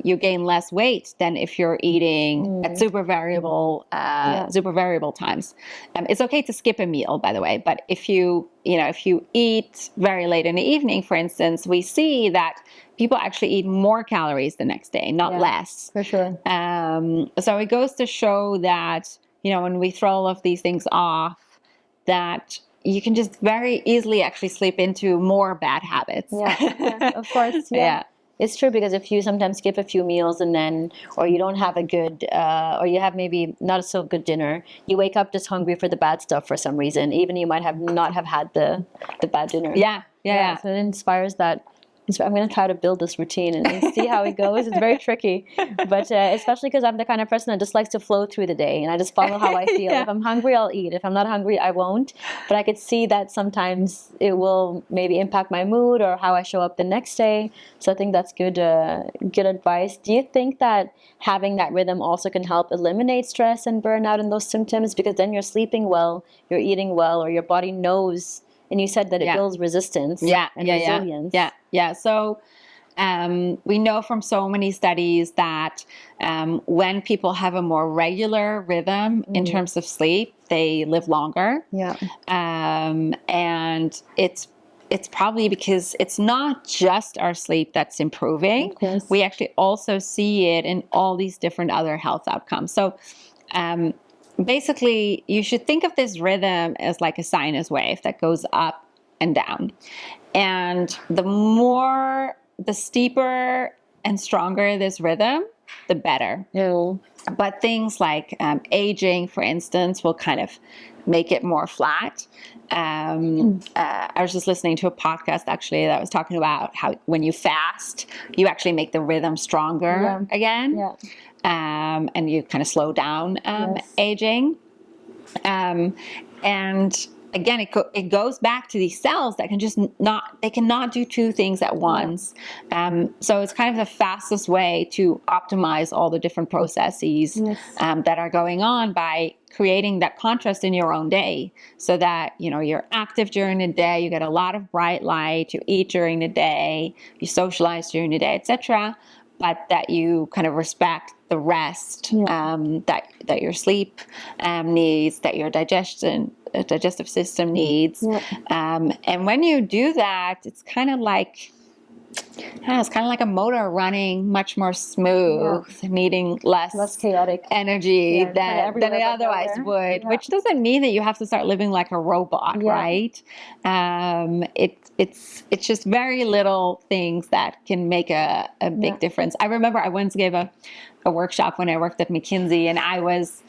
you gain less weight than if you're eating at super variable times. It's okay to skip a meal, by the way, but if you eat very late in the evening, for instance, we see that people actually eat more calories the next day, not less. For sure. So it goes to show that, when we throw all of these things off, that you can just very easily actually slip into more bad habits. Of course. It's true, because if you sometimes skip a few meals or you don't have a good, or you have maybe not a so good dinner, you wake up just hungry for the bad stuff for some reason, even you might not have had the bad dinner. Yeah. So it inspires that So I'm going to try to build this routine and see how it goes. It's very tricky, but especially because I'm the kind of person that just likes to flow through the day, and I just follow how I feel. Yeah. If I'm hungry, I'll eat. If I'm not hungry, I won't. But I could see that sometimes it will maybe impact my mood or how I show up the next day. So I think that's good advice. Do you think that having that rhythm also can help eliminate stress and burnout and those symptoms? Because then you're sleeping well, you're eating well, or your body knows. And you said that it builds resistance and resilience. Yeah. So we know from so many studies that when people have a more regular rhythm in terms of sleep, they live longer. Yeah. And it's probably because it's not just our sleep that's improving. We actually also see it in all these different other health outcomes. So basically, you should think of this rhythm as like a sinus wave that goes up and down. And the steeper and stronger this rhythm, the better. Yeah. But things like aging, for instance, will kind of make it more flat. I was just listening to a podcast actually that was talking about how when you fast, you actually make the rhythm stronger again. Yeah. And you kind of slow down aging. And again, it goes back to these cells that cannot do two things at once. So it's kind of the fastest way to optimize all the different processes that are going on by creating that contrast in your own day, so that you're active during the day, you get a lot of bright light, you eat during the day, you socialize during the day, etc. But that you kind of respect the rest that your sleep needs, that your digestive system needs. And when you do that, it's kind of like a motor running much more smooth, needing less chaotic energy than it otherwise would, which doesn't mean that you have to start living like a robot, right? It's just very little things that can make a big difference. I remember I once gave a workshop when I worked at McKinsey, and I was,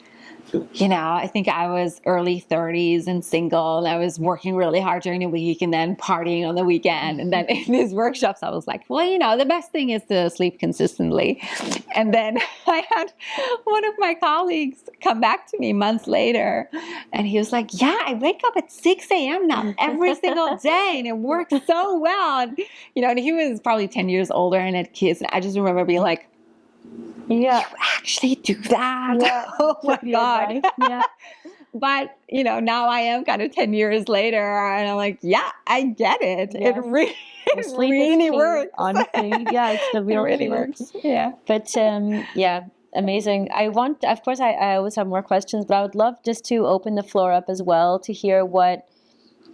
I think I was early 30s and single, and I was working really hard during the week and then partying on the weekend. And then in these workshops, I was like, well, the best thing is to sleep consistently. And then I had one of my colleagues come back to me months later, and he was like, yeah, I wake up at 6 a.m. now every single day, and it works so well. And, and he was probably 10 years older and had kids. And I just remember being like, you actually do that? Yeah. Oh my God. But, now I am kind of 10 years later, and I'm like, yeah, I get it. Yes. It really works. Honestly, it's the real really works. Yeah. But, amazing. Of course, I always have more questions, but I would love just to open the floor up as well to hear what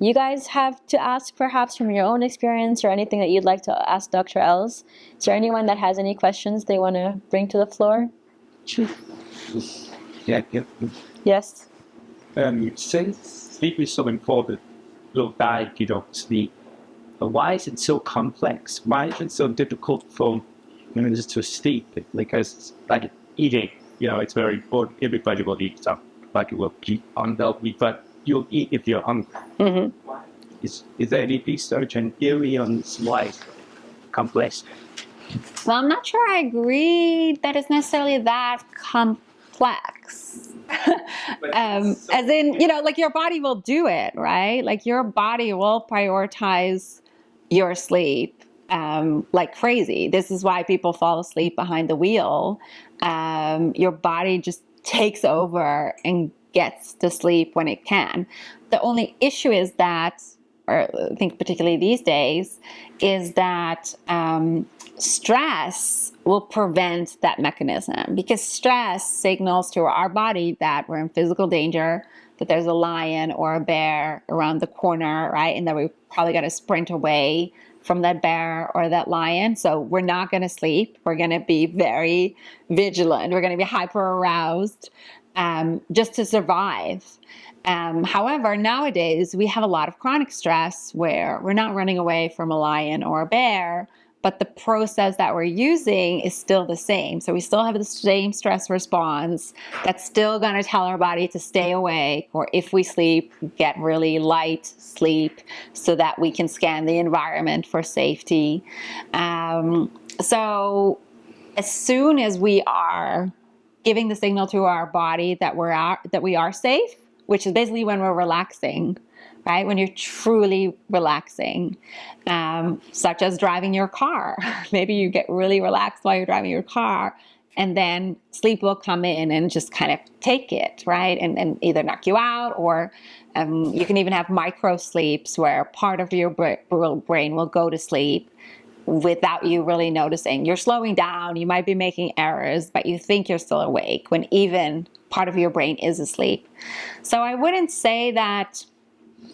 you guys have to ask, perhaps from your own experience, or anything that you'd like to ask Dr. Els. Is there anyone that has any questions they want to bring to the floor? Yeah. Yes. Since sleep is so important, look back, sleep. But why is it so complex? Why is it so difficult for humans to sleep? Because like eating, it's very important. Everybody will eat something. Like you will keep on the week, but you'll eat if you're hungry. Mm-hmm. Is there any research and theory on why it's complex? Well, I'm not sure I agree that it's necessarily that complex. As in, like your body will do it, right? Like your body will prioritize your sleep like crazy. This is why people fall asleep behind the wheel. Your body just takes over and gets to sleep when it can. The only issue is that, or I think particularly these days, is that stress will prevent that mechanism, because stress signals to our body that we're in physical danger, that there's a lion or a bear around the corner, right? And that we probably got to sprint away from that bear or that lion. So we're not going to sleep. We're going to be very vigilant. We're going to be hyper aroused just to survive. However, nowadays we have a lot of chronic stress where we're not running away from a lion or a bear, but the process that we're using is still the same. So we still have the same stress response that's still going to tell our body to stay awake, or if we sleep, get really light sleep so that we can scan the environment for safety. So as soon as we are giving the signal to our body that we are safe, which is basically when we're relaxing, right? When you're truly relaxing, such as driving your car. Maybe you get really relaxed while you're driving your car, and then sleep will come in and just kind of take it, right? And either knock you out, or you can even have micro sleeps where part of your brain will go to sleep without you really noticing. You're slowing down, you might be making errors, but you think you're still awake when even part of your brain is asleep. So I wouldn't say that,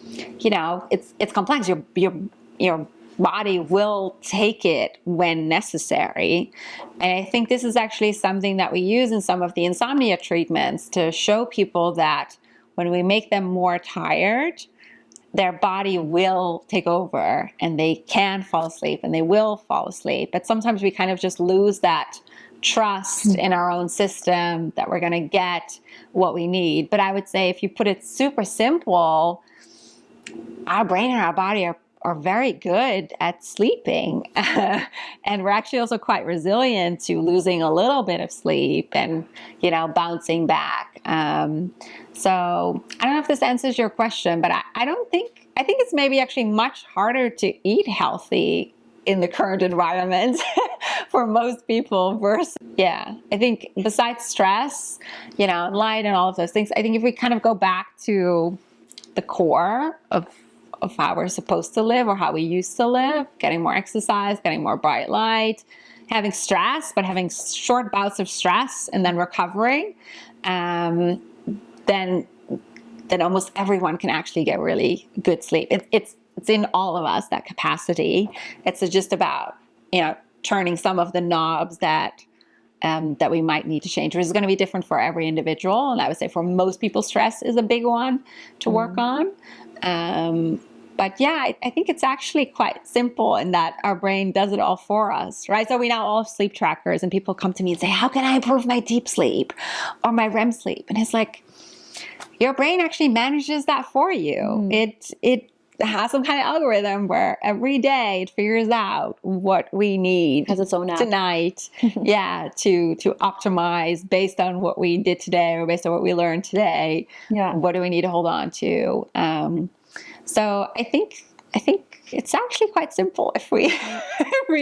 it's complex. Your body will take it when necessary. And I think this is actually something that we use in some of the insomnia treatments to show people that when we make them more tired, their body will take over and they can fall asleep and they will fall asleep. But sometimes we kind of just lose that trust in our own system that we're going to get what we need. But I would say if you put it super simple, our brain and our body are very good at sleeping. And we're actually also quite resilient to losing a little bit of sleep and, bouncing back. So I don't know if this answers your question, but I think it's maybe actually much harder to eat healthy in the current environment for most people versus, I think besides stress, light and all of those things, I think if we kind of go back to the core of how we're supposed to live or how we used to live, getting more exercise, getting more bright light, having stress, but having short bouts of stress and then recovering, then almost everyone can actually get really good sleep. It's in all of us, that capacity. It's just about, turning some of the knobs that we might need to change, which is going to be different for every individual. And I would say for most people, stress is a big one to work on. But yeah, I think it's actually quite simple in that our brain does it all for us, right? So we now all have sleep trackers, and people come to me and say, how can I improve my deep sleep or my REM sleep? And it's like, your brain actually manages that for you. It has some kind of algorithm where every day it figures out what we need, has its own app tonight, to optimize based on what we did today or based on what we learned today. What do we need to hold on to? So I think it's actually quite simple if we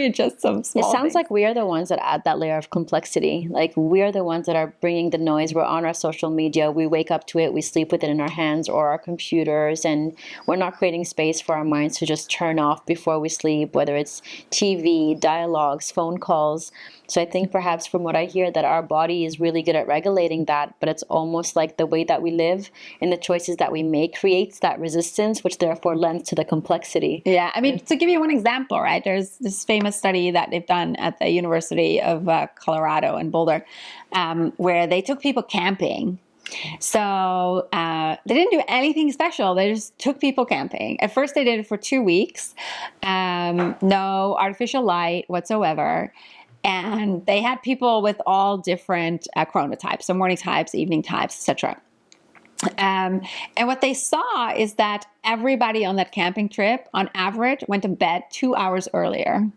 adjust some small It sounds things. like we are the ones that add that layer of complexity. Like, we are the ones that are bringing the noise. We're on our social media. We wake up to it. We sleep with it in our hands or our computers. And we're not creating space for our minds to just turn off before we sleep, whether it's TV, dialogues, phone calls. So I think perhaps from what I hear that our body is really good at regulating that, but it's almost like the way that we live and the choices that we make creates that resistance, which therefore lends to the complexity. Yeah, I mean, to give you one example, right, there's this famous study that they've done at the University of Colorado in Boulder, where they took people camping. So they didn't do anything special. They just took people camping. At first, they did it for 2 weeks, no artificial light whatsoever. And they had people with all different chronotypes, so morning types, evening types, etc. And what they saw is that everybody on that camping trip, on average, went to bed 2 hours earlier.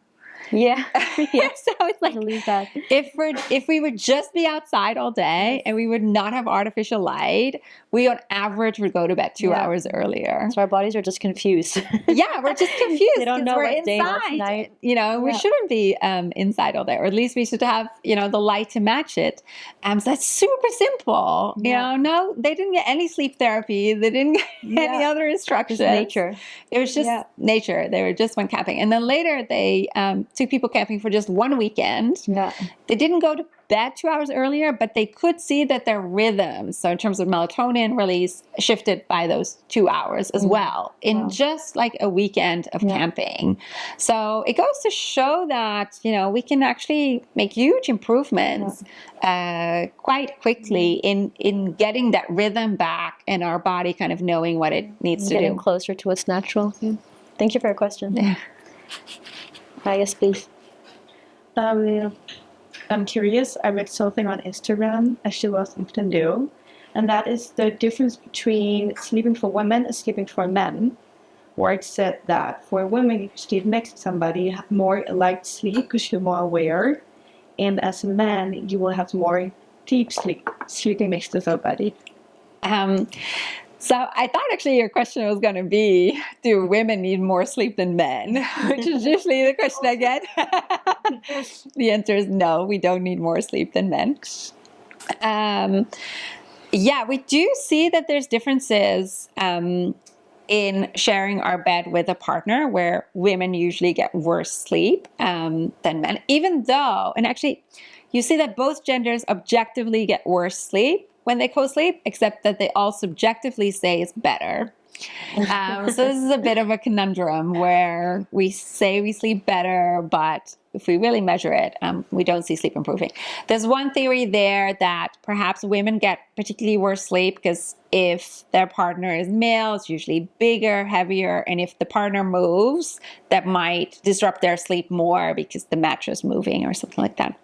Yeah. So it's like, I believe that. if we would just be outside all day and we would not have artificial light, we on average would go to bed 2 hours earlier. So our bodies are just confused. Yeah, we're just confused. They don't know we're what day, what's inside. night. We shouldn't be inside all day, or at least we should have, the light to match it. So that's super simple. No, they didn't get any sleep therapy. They didn't get any other instructions. Just nature. It was just nature. They just went camping. And then later they took people camping for just one weekend. Yeah. They didn't go to bed 2 hours earlier, but they could see that their rhythms, so in terms of melatonin release, shifted by those 2 hours as well in just like a weekend of camping. So it goes to show that, we can actually make huge improvements quite quickly in getting that rhythm back and our body kind of knowing what it needs to Getting do. closer to what's natural. Thank you for your question. Yeah. Yes, please. Um, I'm curious. I read something on Instagram, actually was something new, and that is the difference between sleeping for women and sleeping for men. Where it said that for women, if you sleep next to somebody, you have more light sleep because you're more aware, and as a man, you will have more deep sleep sleeping next to somebody. So I thought actually your question was going to be, do women need more sleep than men? Which is usually the question I get. The answer is no, we don't need more sleep than men. Yeah, we do see that there's differences in sharing our bed with a partner, where women usually get worse sleep than men, even though, and actually you see that both genders objectively get worse sleep when they co-sleep, except that they all subjectively say it's better. So this is a bit of a conundrum where we say we sleep better, but if we really measure it, we don't see sleep improving. There's one theory there that perhaps women get particularly worse sleep because if their partner is male, it's usually bigger, heavier, and if the partner moves, that might disrupt their sleep more because the mattress moving or something like that.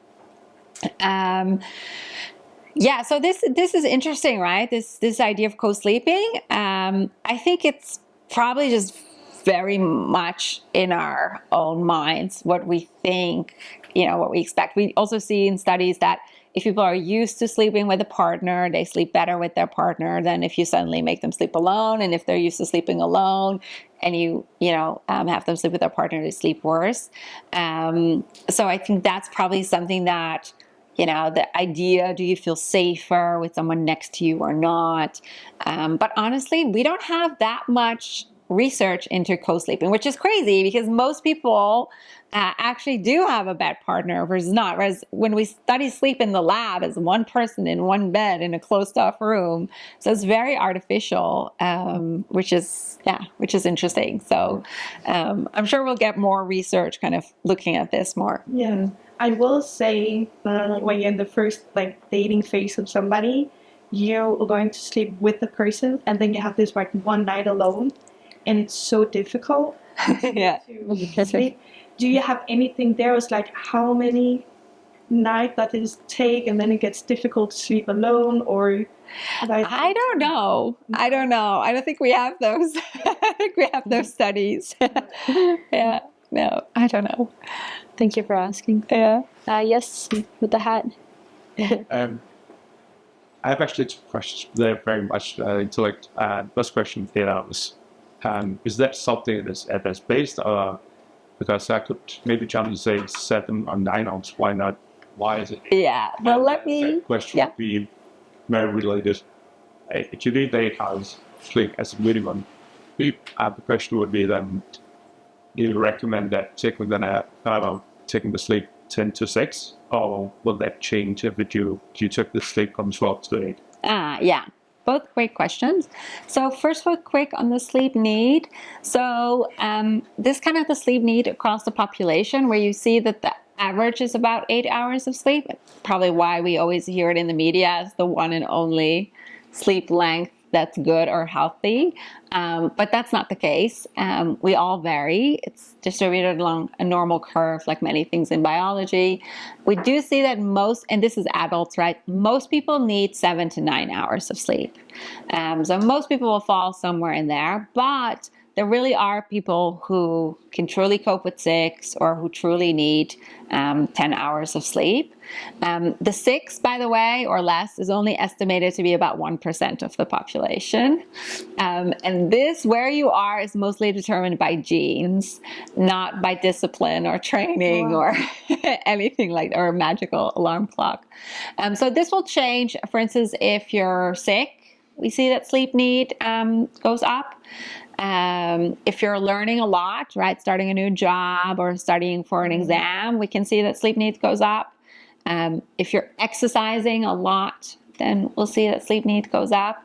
Yeah, so this is interesting, right? This idea of co-sleeping. I think it's probably just very much in our own minds what we think, what we expect. We also see in studies that if people are used to sleeping with a partner, they sleep better with their partner than if you suddenly make them sleep alone. And if they're used to sleeping alone and you have them sleep with their partner, they sleep worse. So I think that's probably something that, the idea, do you feel safer with someone next to you or not? But honestly, we don't have that much research into co-sleeping, which is crazy because most people actually do have a bed partner versus not. Whereas when we study sleep in the lab, it's one person in one bed in a closed off room. So it's very artificial, which is interesting. So I'm sure we'll get more research kind of looking at this more. Yeah. I will say when you're in the first dating phase of somebody, you're going to sleep with the person, and then you have this one night alone, and it's so difficult Yeah. to sleep. Do you have anything there? It's how many nights that it take, and then it gets difficult to sleep alone, or I don't know. I don't think we have those. I think we have those studies. Yeah. No, I don't know. Thank you for asking. Yeah. Yes, with the hat. I have actually two questions. They're very much intellect. First question was, is that something that's based because I could maybe jump and say 7 or 9 ounce. Why not? Why is it? Yeah. Well, let me. Second question would be very related. If you need 8 hours sleep as a minimum, the question would be then, you recommend that taking the sleep 10 to 6, or will that change if you took the sleep from 12 to 8? Yeah. Both great questions. So first, real quick on the sleep need. So this kind of the sleep need across the population, where you see that the average is about 8 hours of sleep. Probably why we always hear it in the media as the one and only sleep length that's good or healthy. But that's not the case. We all vary. It's distributed along a normal curve, like many things in biology. We do see that and this is adults, right? Most people need 7 to 9 hours of sleep. So most people will fall somewhere in there, but there really are people who can truly cope with 6 or who truly need 10 hours of sleep. The 6, by the way, or less, is only estimated to be about 1% of the population. And this, where you are, is mostly determined by genes, not by discipline or training or anything like that, or a magical alarm clock. So this will change. For instance, if you're sick, we see that sleep need goes up. If you're learning a lot, right, starting a new job or studying for an exam, we can see that sleep needs goes up. If you're exercising a lot, then we'll see that sleep need goes up.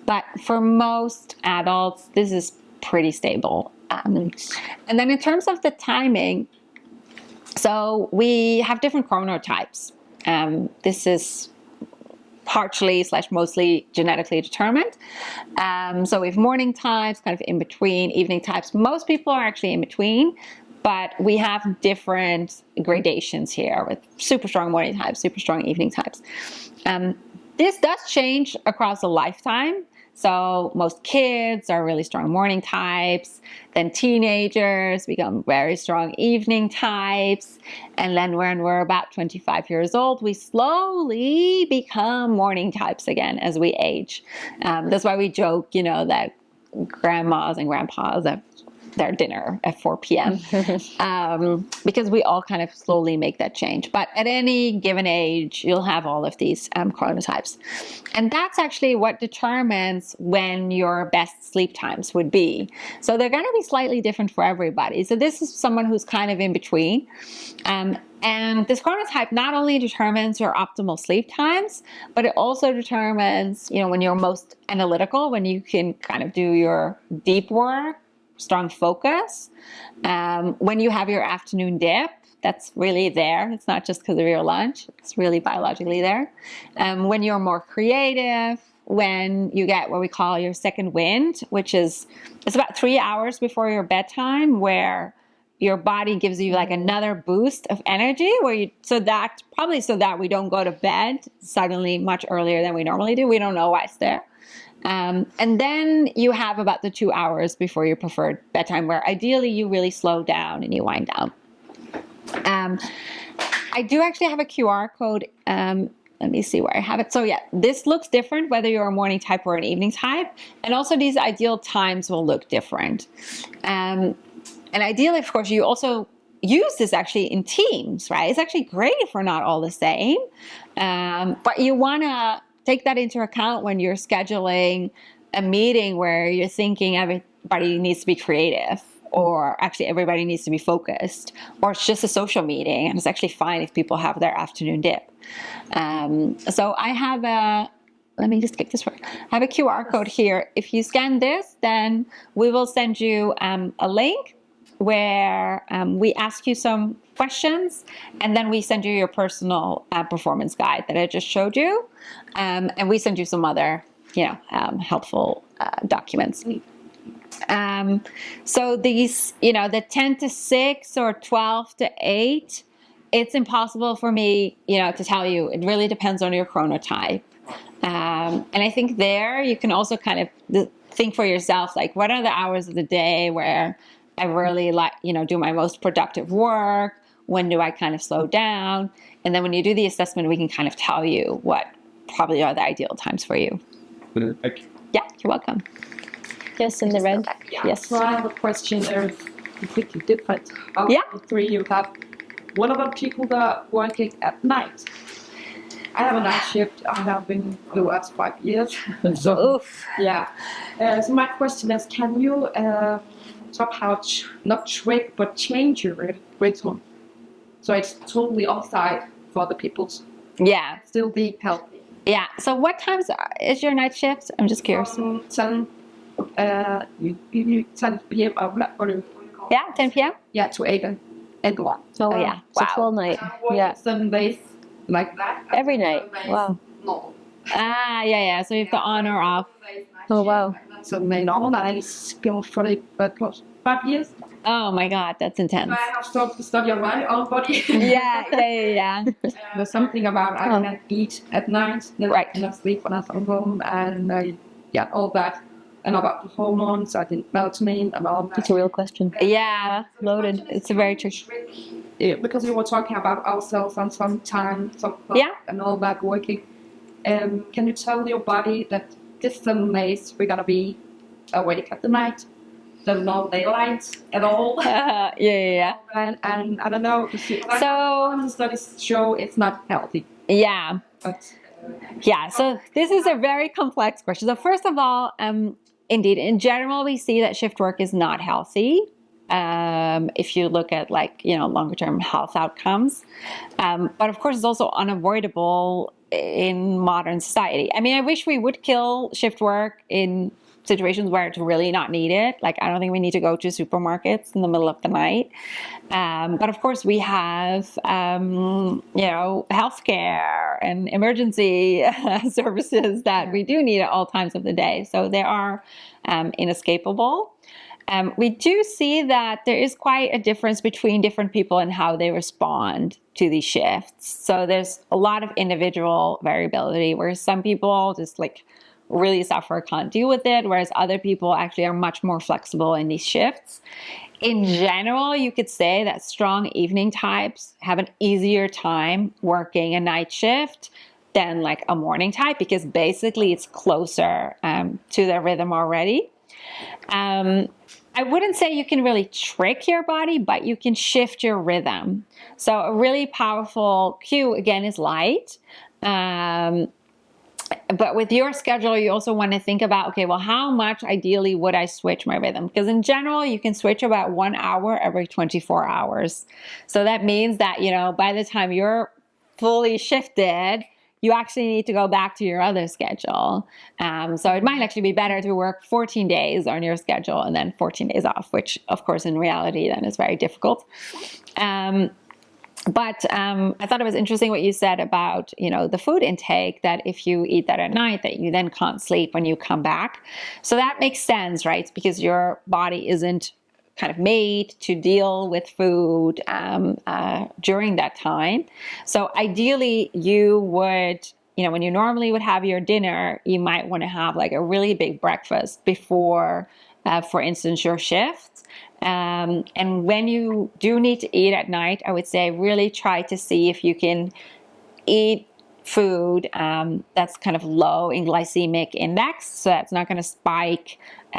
But for most adults, this is pretty stable. And then in terms of the timing, so we have different chronotypes. This is partially / mostly genetically determined. So we have morning types, kind of in between, evening types. Most people are actually in between, but we have different gradations here with super strong morning types, super strong evening types. This does change across a lifetime. So most kids are really strong morning types, then teenagers become very strong evening types, and then when we're about 25 years old, we slowly become morning types again as we age. That's why we joke, that grandmas and grandpas have their dinner at 4 p.m. Because we all kind of slowly make that change. But at any given age, you'll have all of these chronotypes. And that's actually what determines when your best sleep times would be. So they're going to be slightly different for everybody. So this is someone who's kind of in between. And this chronotype not only determines your optimal sleep times, but it also determines, when you're most analytical, when you can kind of do your deep work, strong focus. When you have your afternoon dip, that's really there. It's not just because of your lunch. It's really biologically there. When you're more creative, when you get what we call your second wind, which is, it's about 3 hours before your bedtime, where your body gives you like another boost of energy, so that we don't go to bed suddenly much earlier than we normally do. We don't know why it's there. And then you have about the 2 hours before your preferred bedtime, where ideally you really slow down and you wind down. I do actually have a QR code. Let me see where I have it. So yeah, this looks different whether you're a morning type or an evening type. And also these ideal times will look different. And ideally, of course, you also use this actually in teams, right? It's actually great if we're not all the same. But you want to take that into account when you're scheduling a meeting where you're thinking everybody needs to be creative, or actually everybody needs to be focused, or it's just a social meeting and it's actually fine if people have their afternoon dip. So I have let me just get this right. I have a QR code here. If you scan this, then we will send you a link where we ask you some questions, and then we send you your personal performance guide that I just showed you, and we send you some other, helpful documents. So these, the 10 to 6 or 12 to 8, it's impossible for me, to tell you. It really depends on your chronotype. And I think there you can also kind of think for yourself, like, what are the hours of the day where I really do my most productive work? When do I kind of slow down? And then when you do the assessment, we can kind of tell you what probably are the ideal times for you. Yeah, you're welcome. Yes, in the red. Yes. So I have a question that is completely different. Yeah. The three you have. What about people that are working at night? I have a night shift. I have been in the last 5 years. So, Oof. yeah. So my question is, can you somehow not trick but change your rhythm so it's totally offside for the people's still be healthy? Yeah. So what times is your night shift? I'm just curious. 10 p.m. Yeah, 10 p.m. Yeah, to 8 and 1. Oh, yeah. It's a full night. Yeah. 7 days like that. Every night. Wow. No. Yeah. So you have to on or off. Oh, wow. So my normal nights go for about 5 years. Oh my God, that's intense. I have stopped to study on my own body. Yeah. There's something about I cannot eat at night. Right. I cannot sleep when I'm home, and all that. And about the hormones, I think melatonin and all that. It's a real question. Yeah. Loaded. It's a very tricky. Yeah, because we were talking about ourselves and some time, and all that working. Can you tell your body that this 7 days we're gonna be awake at the night? There's no daylight at all. Yeah. And I don't know. So Studies show it's not healthy. yeah. But Yeah, so this is a very complex question. So first of all, indeed, in general, we see that shift work is not healthy. If you look at longer term health outcomes. But of course, it's also unavoidable in modern society. I mean, I wish we would kill shift work in situations where it's really not needed. Like, I don't think we need to go to supermarkets in the middle of the night. But of course, we have, healthcare and emergency services that we do need at all times of the day. So they are inescapable. We do see that there is quite a difference between different people and how they respond to these shifts. So there's a lot of individual variability, where some people just like really suffer, can't deal with it, whereas other people actually are much more flexible in these shifts. In general, you could say that strong evening types have an easier time working a night shift than like a morning type, because basically it's closer to their rhythm already. I wouldn't say you can really trick your body, but you can shift your rhythm. So a really powerful cue, again, is light. But with your schedule, you also want to think about, okay, well, how much ideally would I switch my rhythm? Because in general, you can switch about 1 hour every 24 hours. So that means that, you know, by the time you're fully shifted, you actually need to go back to your other schedule. So it might actually be better to work 14 days on your schedule and then 14 days off, which of course in reality then is very difficult. But I thought it was interesting what you said about, you know, the food intake, that if you eat that at night, that you then can't sleep when you come back. So that makes sense, right? Because your body isn't kind of made to deal with food during that time. So ideally you would, you know, when you normally would have your dinner, you might want to have like a really big breakfast before, for instance, your shift. And when you do need to eat at night, I would say really try to see if you can eat food that's kind of low in glycemic index. So that's not going to spike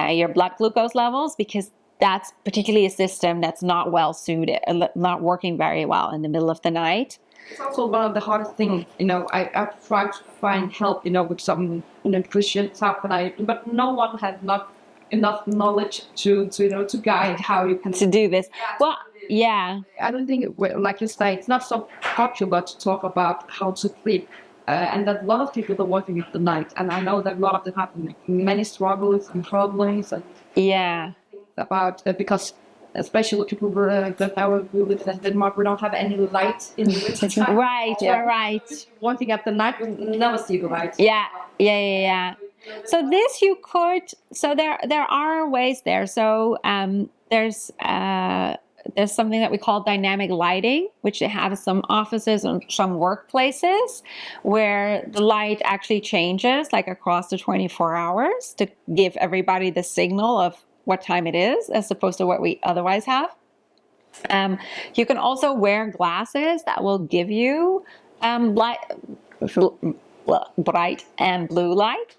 your blood glucose levels, because that's particularly a system that's not well suited, not working very well in the middle of the night. It's also one of the hardest things, you know, I've tried to find help, you know, with some nutrition stuff, but no one has not enough knowledge to you know, to guide how you can to do this. Well, yeah. I don't think, like you say, it's not so popular to talk about how to sleep. And that a lot of people are working at the night. And I know that a lot of them have many struggles and problems and yeah about, because especially people that we live in Denmark, we don't have any light in the winter time. Right. Working at the night, we never see the light. Yeah. So this you could, so there are ways there. So there's something that we call dynamic lighting, which they have some offices and some workplaces where the light actually changes like across the 24 hours to give everybody the signal of what time it is, as opposed to what we otherwise have. You can also wear glasses that will give you bright and blue light.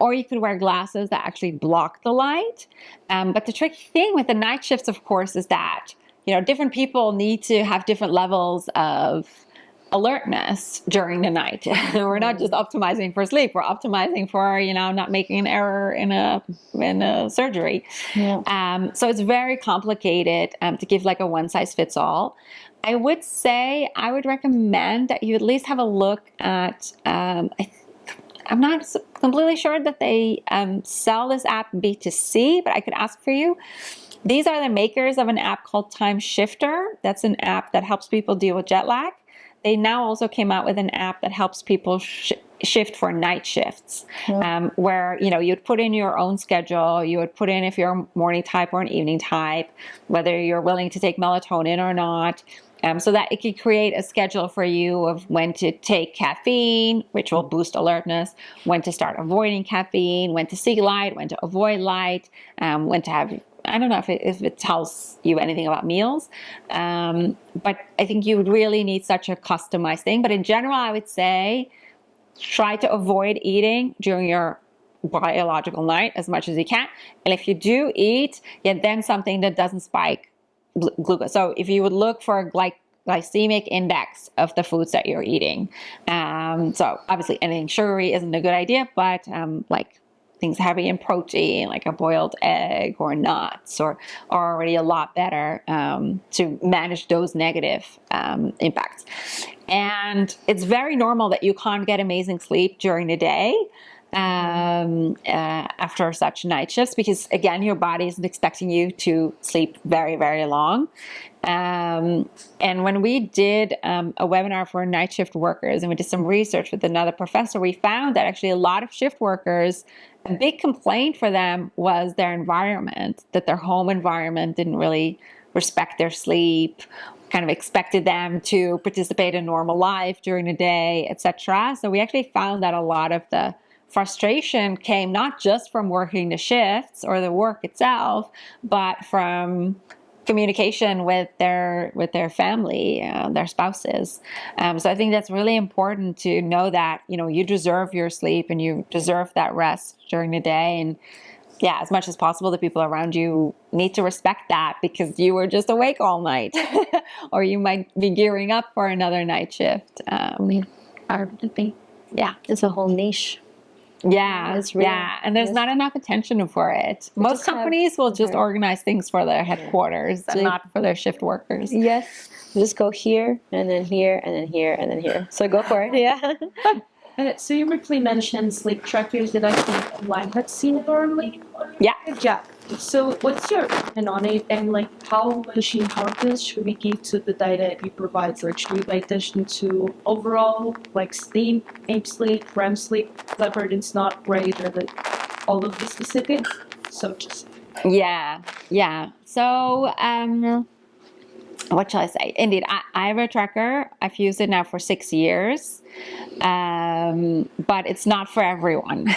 Or you could wear glasses that actually block the light. But the tricky thing with the night shifts, of course, is that, you know, different people need to have different levels of alertness during the night. We're not just optimizing for sleep, we're optimizing for, you know, not making an error in a surgery. So it's very complicated to give like a one size fits all. I would say I would recommend that you at least have a look at I'm not completely sure that they sell this app B2C, but I could ask for you. These are the makers of an app called Time Shifter. That's an app that helps people deal with jet lag. They now also came out with an app that helps people shift for night shifts, where, you know, you'd put in your own schedule. You would put in if you're a morning type or an evening type, whether you're willing to take melatonin or not. So that it could create a schedule for you of when to take caffeine, which will boost alertness, when to start avoiding caffeine, when to seek light, when to avoid light, when to have, I don't know if it tells you anything about meals, but I think you would really need such a customized thing. But in general, I would say try to avoid eating during your biological night as much as you can. And if you do eat, then something that doesn't spike glucose. So if you would look for a glycemic index of the foods that you're eating. So obviously anything sugary isn't a good idea, but like things heavy in protein, like a boiled egg or nuts, are already a lot better to manage those negative impacts. And it's very normal that you can't get amazing sleep during the day after such night shifts, because again, your body isn't expecting you to sleep very, very long. And when we did a webinar for night shift workers and we did some research with another professor, we found that actually a lot of shift workers, a big complaint for them was their environment, that their home environment didn't really respect their sleep, kind of expected them to participate in normal life during the day, etc. So we actually found that a lot of the frustration came not just from working the shifts or the work itself, but from communication with their family, their spouses. So I think that's really important to know that, you know, you deserve your sleep and you deserve that rest during the day. And yeah, as much as possible, the people around you need to respect that, because you were just awake all night or you might be gearing up for another night shift. Yeah, it's a whole niche. Yeah, It's real. yeah, and there's not enough attention for it. Most just have- companies will just organize things for their headquarters and not for their shift workers. Yes, just go here and then here and then here and then here. So go for it. Yeah. So you briefly mentioned sleep trackers that I think online had seen it already. Yeah. Yeah. So what's your opinion on it, and like how much importance should we give to the data you provide? So should we pay attention to overall like sleep, deep sleep, REM sleep, whether it's not great, or the, all of the specifics? So just Yeah. So, what shall I say? Indeed, I have a tracker. I've used it now for 6 years, but it's not for everyone.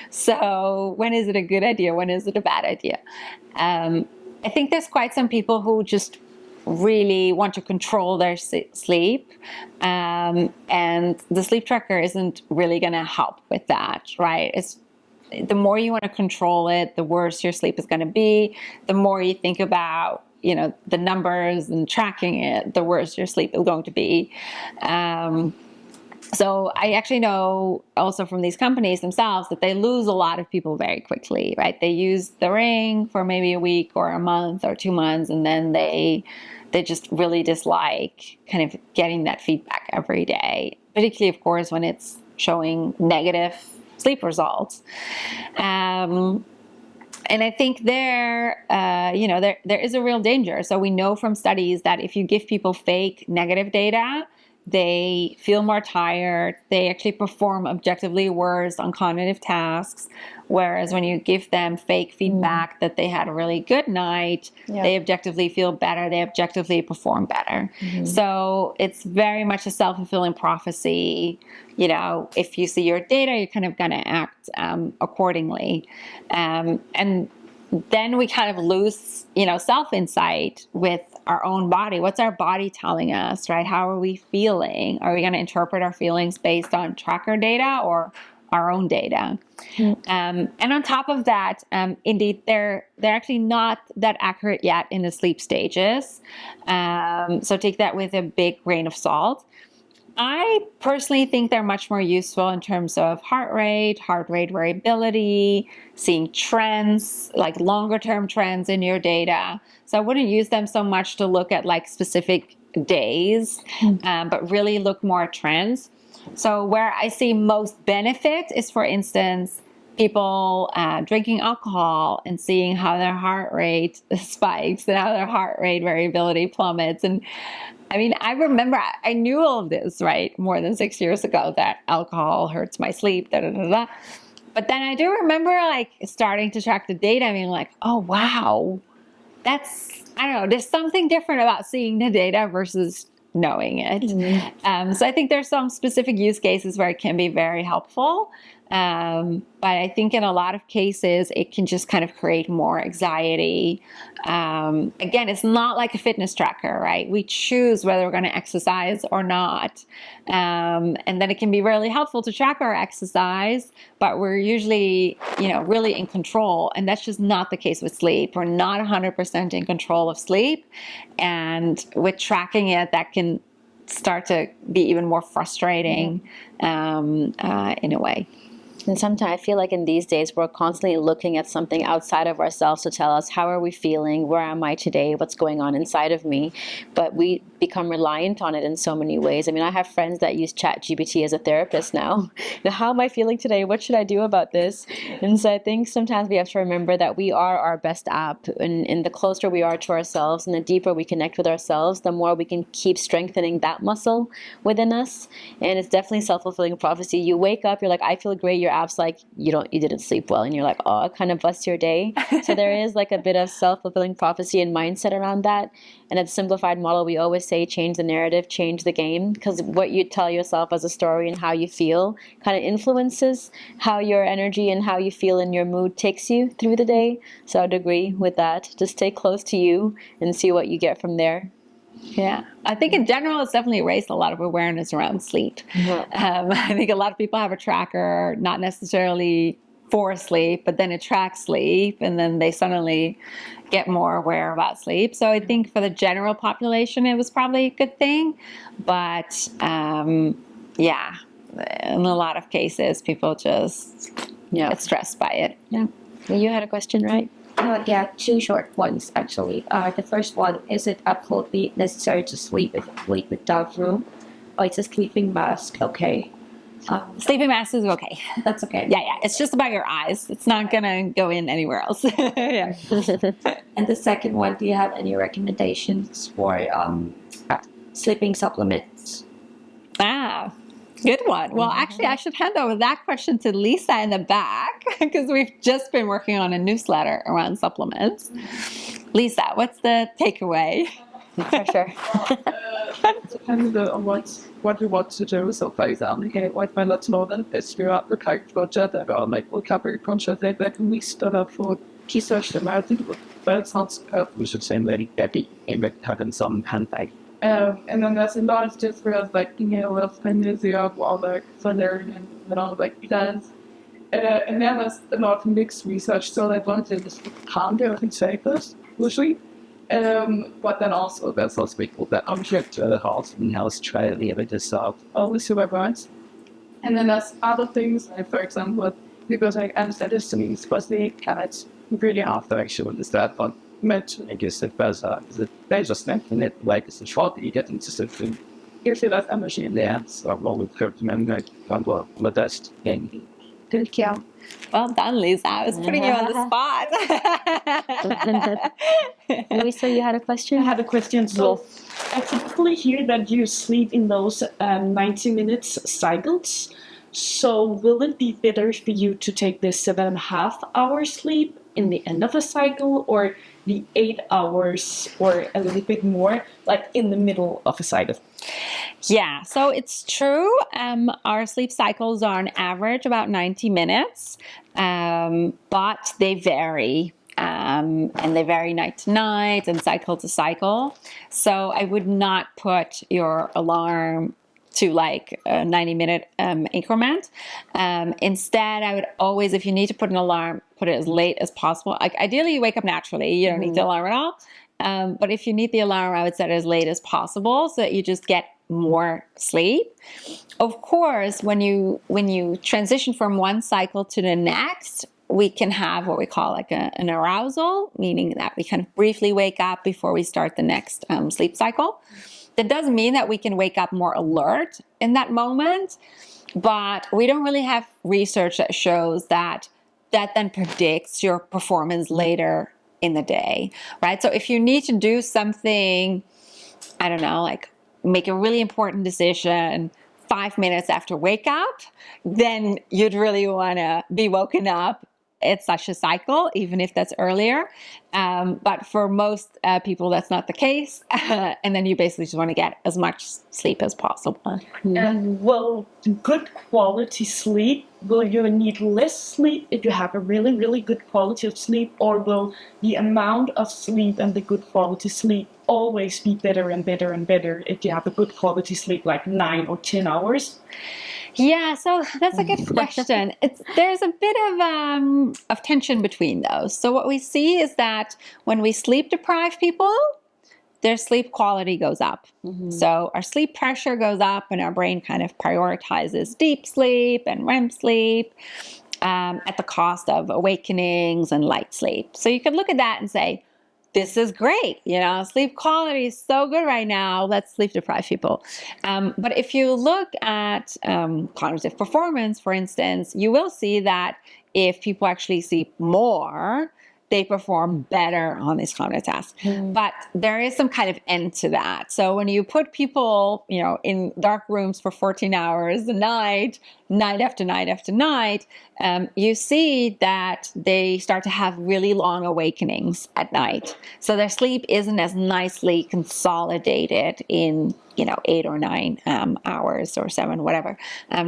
So when is it a good idea? When is it a bad idea? I think there's quite some people who just really want to control their sleep, and the sleep tracker isn't really going to help with that, right? It's the more you want to control it, the worse your sleep is going to be. The more you think about, you know, the numbers and tracking it, the worse your sleep is going to be. So I actually know also from these companies themselves that they lose a lot of people very quickly, right? They use the ring for maybe a week or a month or 2 months, and then they just really dislike kind of getting that feedback every day, particularly, of course, when it's showing negative sleep results. And I think there is a real danger. So we know from studies that if you give people fake negative data, they feel more tired. They actually perform objectively worse on cognitive tasks. Whereas when you give them fake feedback that they had a really good night, they objectively feel better. They objectively perform better. So it's very much a self-fulfilling prophecy. You know, if you see your data, you're kind of going to act accordingly. And then we kind of lose, self-insight with our own body. What's our body telling us, right? How are we feeling? Are we going to interpret our feelings based on tracker data or our own data? And on top of that, indeed, they're actually not that accurate yet in the sleep stages. So take that with a big grain of salt. I personally think they're much more useful in terms of heart rate variability, seeing trends, like longer term trends in your data. So I wouldn't use them so much to look at like specific days, but really look more at trends. So where I see most benefit is, for instance, people drinking alcohol and seeing how their heart rate spikes and how their heart rate variability plummets. And I mean, I remember I knew all of this, right, more than 6 years ago, that alcohol hurts my sleep, But then I do remember like starting to track the data and being like, oh, wow, I don't know, there's something different about seeing the data versus knowing it. So I think there's some specific use cases where it can be very helpful. But I think in a lot of cases, it can just kind of create more anxiety. Again, it's not like a fitness tracker, right? We choose whether we're going to exercise or not. And then it can be really helpful to track our exercise, but we're usually, really in control. And that's just not the case with sleep. We're not 100% in control of sleep. And with tracking it, that can start to be even more frustrating in a way. And sometimes I feel like in these days, we're constantly looking at something outside of ourselves to tell us, how are we feeling? Where am I today? What's going on inside of me? But we become reliant on it in so many ways. I mean, I have friends that use ChatGPT as a therapist now. How am I feeling today? What should I do about this? And so I think sometimes we have to remember that we are our best app. And the closer we are to ourselves and the deeper we connect with ourselves, the more we can keep strengthening that muscle within us. And it's definitely self-fulfilling prophecy. You wake up, you're like, I feel great. Your app's like, you didn't sleep well. And you're like, oh, it kind of busts your day. So there is like a bit of self-fulfilling prophecy and mindset around that. And at Simplified Model, we always say change the narrative, change the game, because what you tell yourself as a story and how you feel kind of influences how your energy and how you feel and your mood takes you through the day. So I'd agree with that. Just stay close to you and see what you get from there. Yeah, I think in general, it's definitely raised a lot of awareness around sleep. I think a lot of people have a tracker, not necessarily for sleep, but then it tracks sleep, and then they suddenly get more aware about sleep. So I think for the general population, it was probably a good thing. But yeah, in a lot of cases, people just get stressed by it. Yeah. You had a question, right? Yeah, two short ones actually. The first one, is it absolutely necessary to sleep without room? Or is a sleeping mask okay? Sleeping mask is okay. That's okay. Yeah. It's just about your eyes. It's not going to go in anywhere else. Yeah. And the second one, do you have any recommendations for sleeping supplements? Good one. Well, actually, I should hand over that question to Lisa in the back because we've just been working on a newsletter around supplements. Lisa, what's the takeaway? For sure. Depends on what you want to do. So, for example, like my let's know that if you're at the coach budget, that I'll make recovery conscious, that can we start up for research and I think that sounds We should say very happy and having some handbag. and then there's a lot of different like with magnesium, all the valerian and all like that. And then there's a lot of mixed research, so that one thing is calm down and safest, usually. But then also there's those people that object to the house and house try to leave it yourself. Always supervised. And then there's other things, like for example, because like antihistamines, but they can't really have to actually is that but meant I guess it was they just mentioned it like it's a short you get into something. You feel that energy in there, so what we could remember the best game. Thank you. Well done, Lisa. I was putting you on the spot. Lisa, you had a question? I had a question. So I typically hear that you sleep in those 90 minutes cycles. So will it be better for you to take the 7.5 hour sleep in the end of a cycle, or the 8 hours or a little bit more, like in the middle of a cycle? Yeah, so it's true. Our sleep cycles are on average about 90 minutes, but they vary. And they vary night to night and cycle to cycle. So I would not put your alarm to like a 90-minute increment. Instead, I would always, if you need to put an alarm, put it as late as possible. Like ideally, you wake up naturally. You don't need the alarm at all. But if you need the alarm, I would set it as late as possible so that you just get more sleep. Of course, when you transition from one cycle to the next, we can have what we call like an arousal, meaning that we kind of briefly wake up before we start the next sleep cycle. That doesn't mean that we can wake up more alert in that moment, but we don't really have research that shows that then predicts your performance later in the day, right? So if you need to do something, I don't know, like make a really important decision 5 minutes after wake up, then you'd really want to be woken up at such a cycle, even if that's earlier. But for most people, that's not the case. And then you basically just want to get as much sleep as possible. And will good quality sleep, will you need less sleep if you have a really, really good quality of sleep, or will the amount of sleep and the good quality sleep always be better and better and better if you have a good quality sleep, like 9 or 10 hours? Yeah, so that's a good question. There's a bit of tension between those. So what we see is that when we sleep deprive people, their sleep quality goes up. So our sleep pressure goes up and our brain kind of prioritizes deep sleep and REM sleep. at the cost of awakenings and light sleep. So you could look at that and say, this is great. Sleep quality is so good right now. Let's sleep deprive people. But if you look at cognitive performance, for instance, you will see that if people actually sleep more, they perform better on these cognitive tasks. But there is some kind of end to that. So when you put people, in dark rooms for 14 hours a night, night after night after night, you see that they start to have really long awakenings at night. So their sleep isn't as nicely consolidated in 8 or 9 hours or 7, whatever,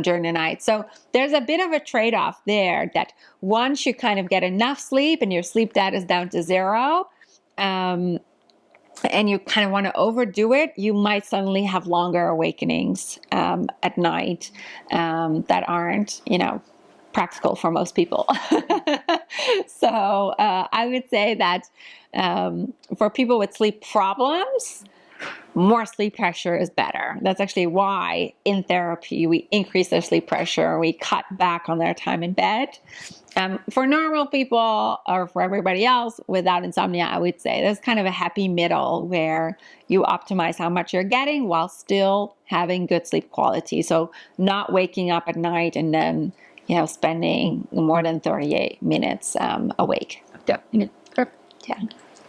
during the night. So there's a bit of a trade-off there that once you kind of get enough sleep and your sleep debt is down to 0, and you kind of want to overdo it, you might suddenly have longer awakenings at night that aren't, practical for most people. So I would say that for people with sleep problems, more sleep pressure is better. That's actually why in therapy we increase their sleep pressure. We cut back on their time in bed. For normal people or for everybody else without insomnia, I would say there's kind of a happy middle where you optimize how much you're getting while still having good sleep quality. So not waking up at night and then, spending more than 38 minutes awake. Yeah.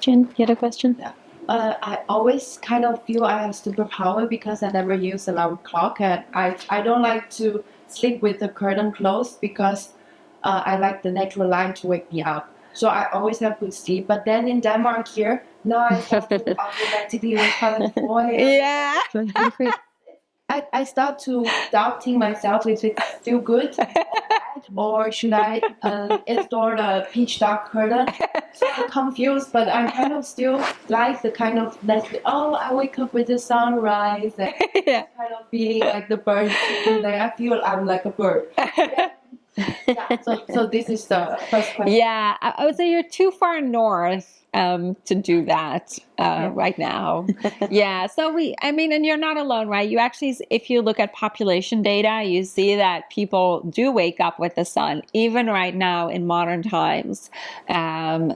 Jen, you had a question? Yeah. I always kind of feel I have superpower because I never use alarm clock, and I don't like to sleep with the curtain closed because I like the natural light to wake me up. So I always have good sleep. But then in Denmark here, now I have to automatically wake up at 4 a.m. Yeah. I start to doubting myself if it's still good or bad, or should I install a pitch dark curtain? So I'm confused, but I'm kind of still like the kind of I wake up with the sunrise and Yeah. kind of feeling like the bird. Like I feel I'm like a bird. Yeah, so this is the first question. Yeah, I would say you're too far north to do that right now. Yeah, so and you're not alone, right? You actually, if you look at population data, you see that people do wake up with the sun, even right now in modern times.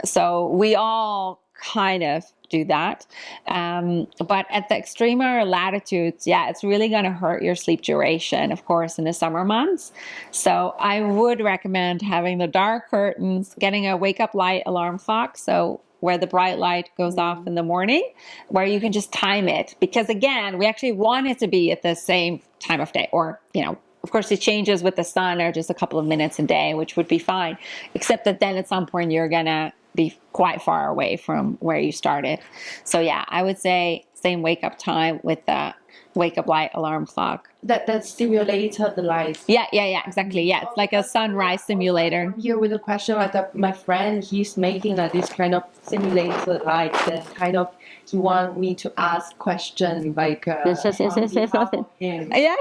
So we all kind of do that. But at the extremer latitudes, it's really going to hurt your sleep duration, of course, in the summer months. So I would recommend having the dark curtains, getting a wake up light alarm clock. So where the bright light goes off in the morning, where you can just time it. Because again, we actually want it to be at the same time of day, or, of course, it changes with the sun or just a couple of minutes a day, which would be fine. Except that then at some point you're going to be quite far away from where you started. So yeah, I would say same wake up time with the wake up light alarm clock. That simulator the lights. Yeah, exactly. Yeah, it's like a sunrise simulator. I'm here with a question like my friend, he's making this kind of simulator light that kind of he want me to ask questions like Yeah,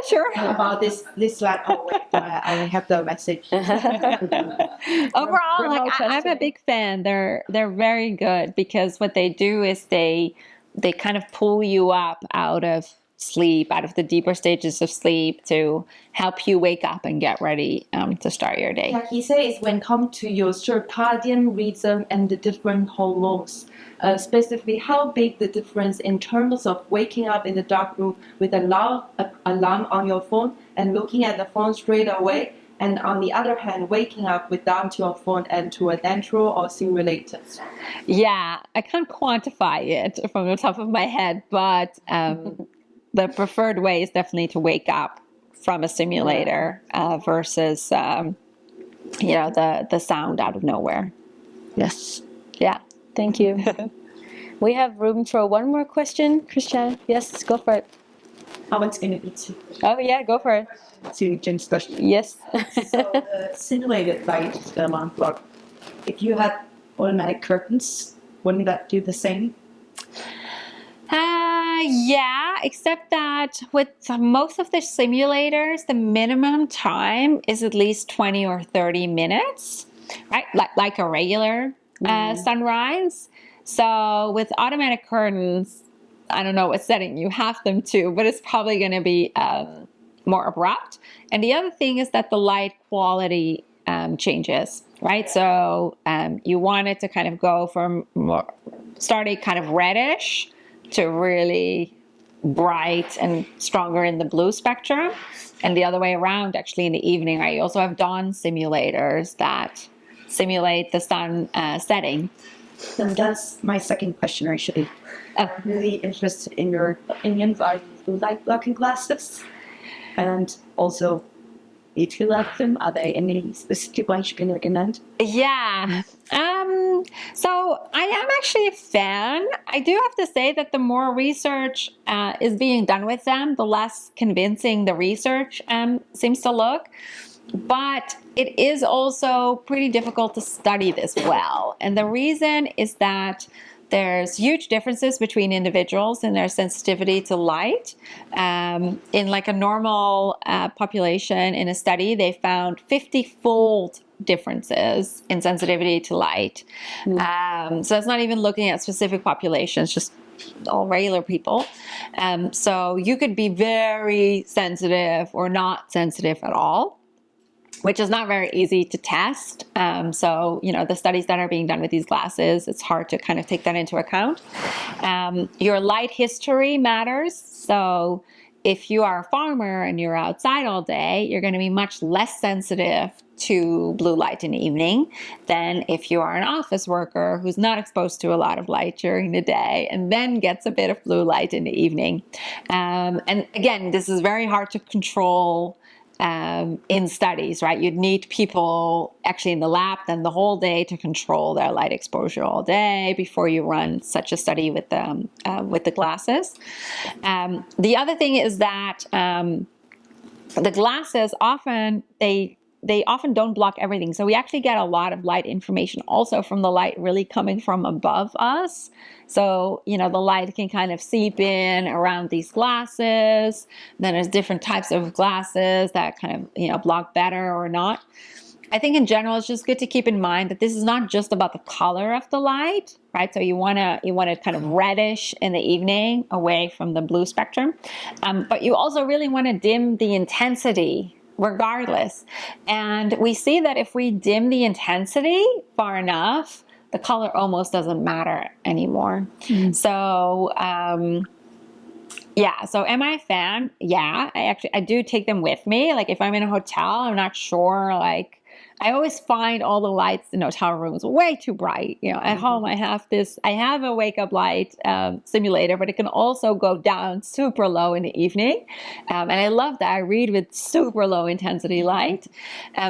sure. About this light. Oh wait, I have the message. Overall, I'm a big fan. They're very good because what they do is they kind of pull you up out of sleep, out of the deeper stages of sleep to help you wake up and get ready to start your day. Yeah, he says when come to your circadian rhythm and the different hormones, specifically how big the difference in terms of waking up in the dark room with an alarm on your phone and looking at the phone straight away, and on the other hand, waking up without your phone and to a natural or simulated. Yeah, I can't quantify it from the top of my head, but the preferred way is definitely to wake up from a simulator versus, the sound out of nowhere. Yes. Yeah. Thank you. We have room for one more question. Christian, yes, go for it. How much can it be? Oh, yeah, go for it. To Jen's question. Yes. So the simulated light alarm clock, if you had automatic curtains, wouldn't that do the same? Yeah, except that with most of the simulators, the minimum time is at least 20 or 30 minutes, right? Like a regular sunrise. So with automatic curtains, I don't know what setting you have them to, but it's probably going to be more abrupt. And the other thing is that the light quality changes, right? So you want it to kind of go from starting kind of reddish to really bright and stronger in the blue spectrum, and the other way around actually in the evening. Right? You also have dawn simulators that simulate the sun setting. And that's my second question, actually. I'm really interested in your opinions on blue light blocking glasses. And also, if you love them, are there any specific ones you can recommend? Yeah. So I am actually a fan. I do have to say that the more research is being done with them, the less convincing the research seems to look. But it is also pretty difficult to study this well. And the reason is that there's huge differences between individuals in their sensitivity to light. In like a normal population in a study, they found 50-fold differences in sensitivity to light. So it's not even looking at specific populations, just all regular people. So you could be very sensitive or not sensitive at all, which is not very easy to test. So, the studies that are being done with these glasses, it's hard to kind of take that into account. Your light history matters. So if you are a farmer and you're outside all day, you're going to be much less sensitive to blue light in the evening than if you are an office worker who's not exposed to a lot of light during the day and then gets a bit of blue light in the evening. And again, this is very hard to control in studies, right? You'd need people actually in the lab then the whole day to control their light exposure all day before you run such a study with the glasses. The other thing is that the glasses often they often don't block everything. So we actually get a lot of light information also from the light really coming from above us. So, the light can kind of seep in around these glasses. Then there's different types of glasses that kind of, block better or not. I think in general, it's just good to keep in mind that this is not just about the color of the light, right? So you want it kind of reddish in the evening away from the blue spectrum. But you also really want to dim the intensity regardless. And we see that if we dim the intensity far enough, the color almost doesn't matter anymore. So, so am I a fan? Yeah, I do take them with me. Like if I'm in a hotel, I'm not sure, I always find all the lights in hotel rooms way too bright. At home I have a wake up light simulator, but it can also go down super low in the evening. And I love that. I read with super low intensity light.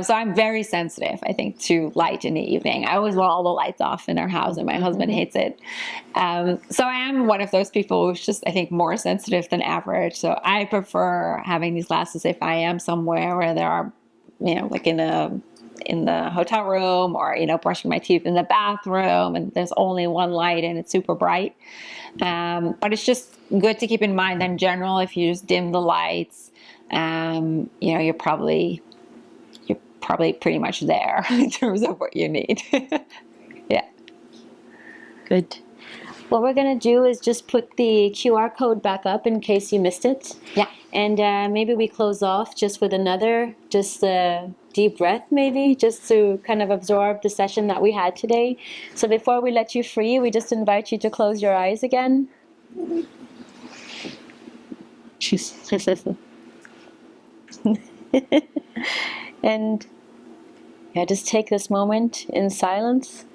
So I'm very sensitive, I think, to light in the evening. I always want all the lights off in our house and my husband hates it. So I am one of those people who's just, I think, more sensitive than average. So I prefer having these glasses if I am somewhere where there are, like in the hotel room or, brushing my teeth in the bathroom and there's only one light and it's super bright. But it's just good to keep in mind that in general, if you just dim the lights, you're probably pretty much there in terms of what you need. Yeah. Good. What we're going to do is just put the QR code back up in case you missed it. Yeah. And maybe we close off just with another, deep breath maybe, just to kind of absorb the session that we had today. So before we let you free, we just invite you to close your eyes again. And just take this moment in silence,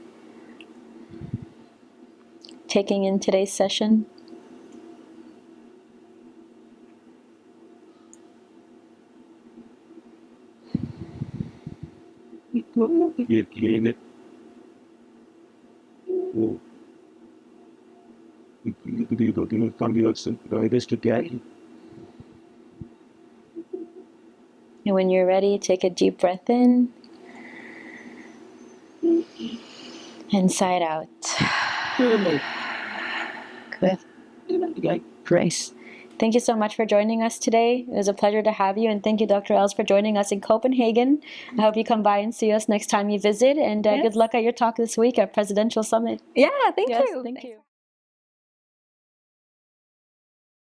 taking in today's session. And when you're ready, take a deep breath in and sigh it out. Good. Grace. Thank you so much for joining us today. It was a pleasure to have you, and thank you, Dr. Els, for joining us in Copenhagen. I hope you come by and see us next time you visit, and good luck at your talk this week at Presidential Summit. Yeah, thank Yes, you. Thank you.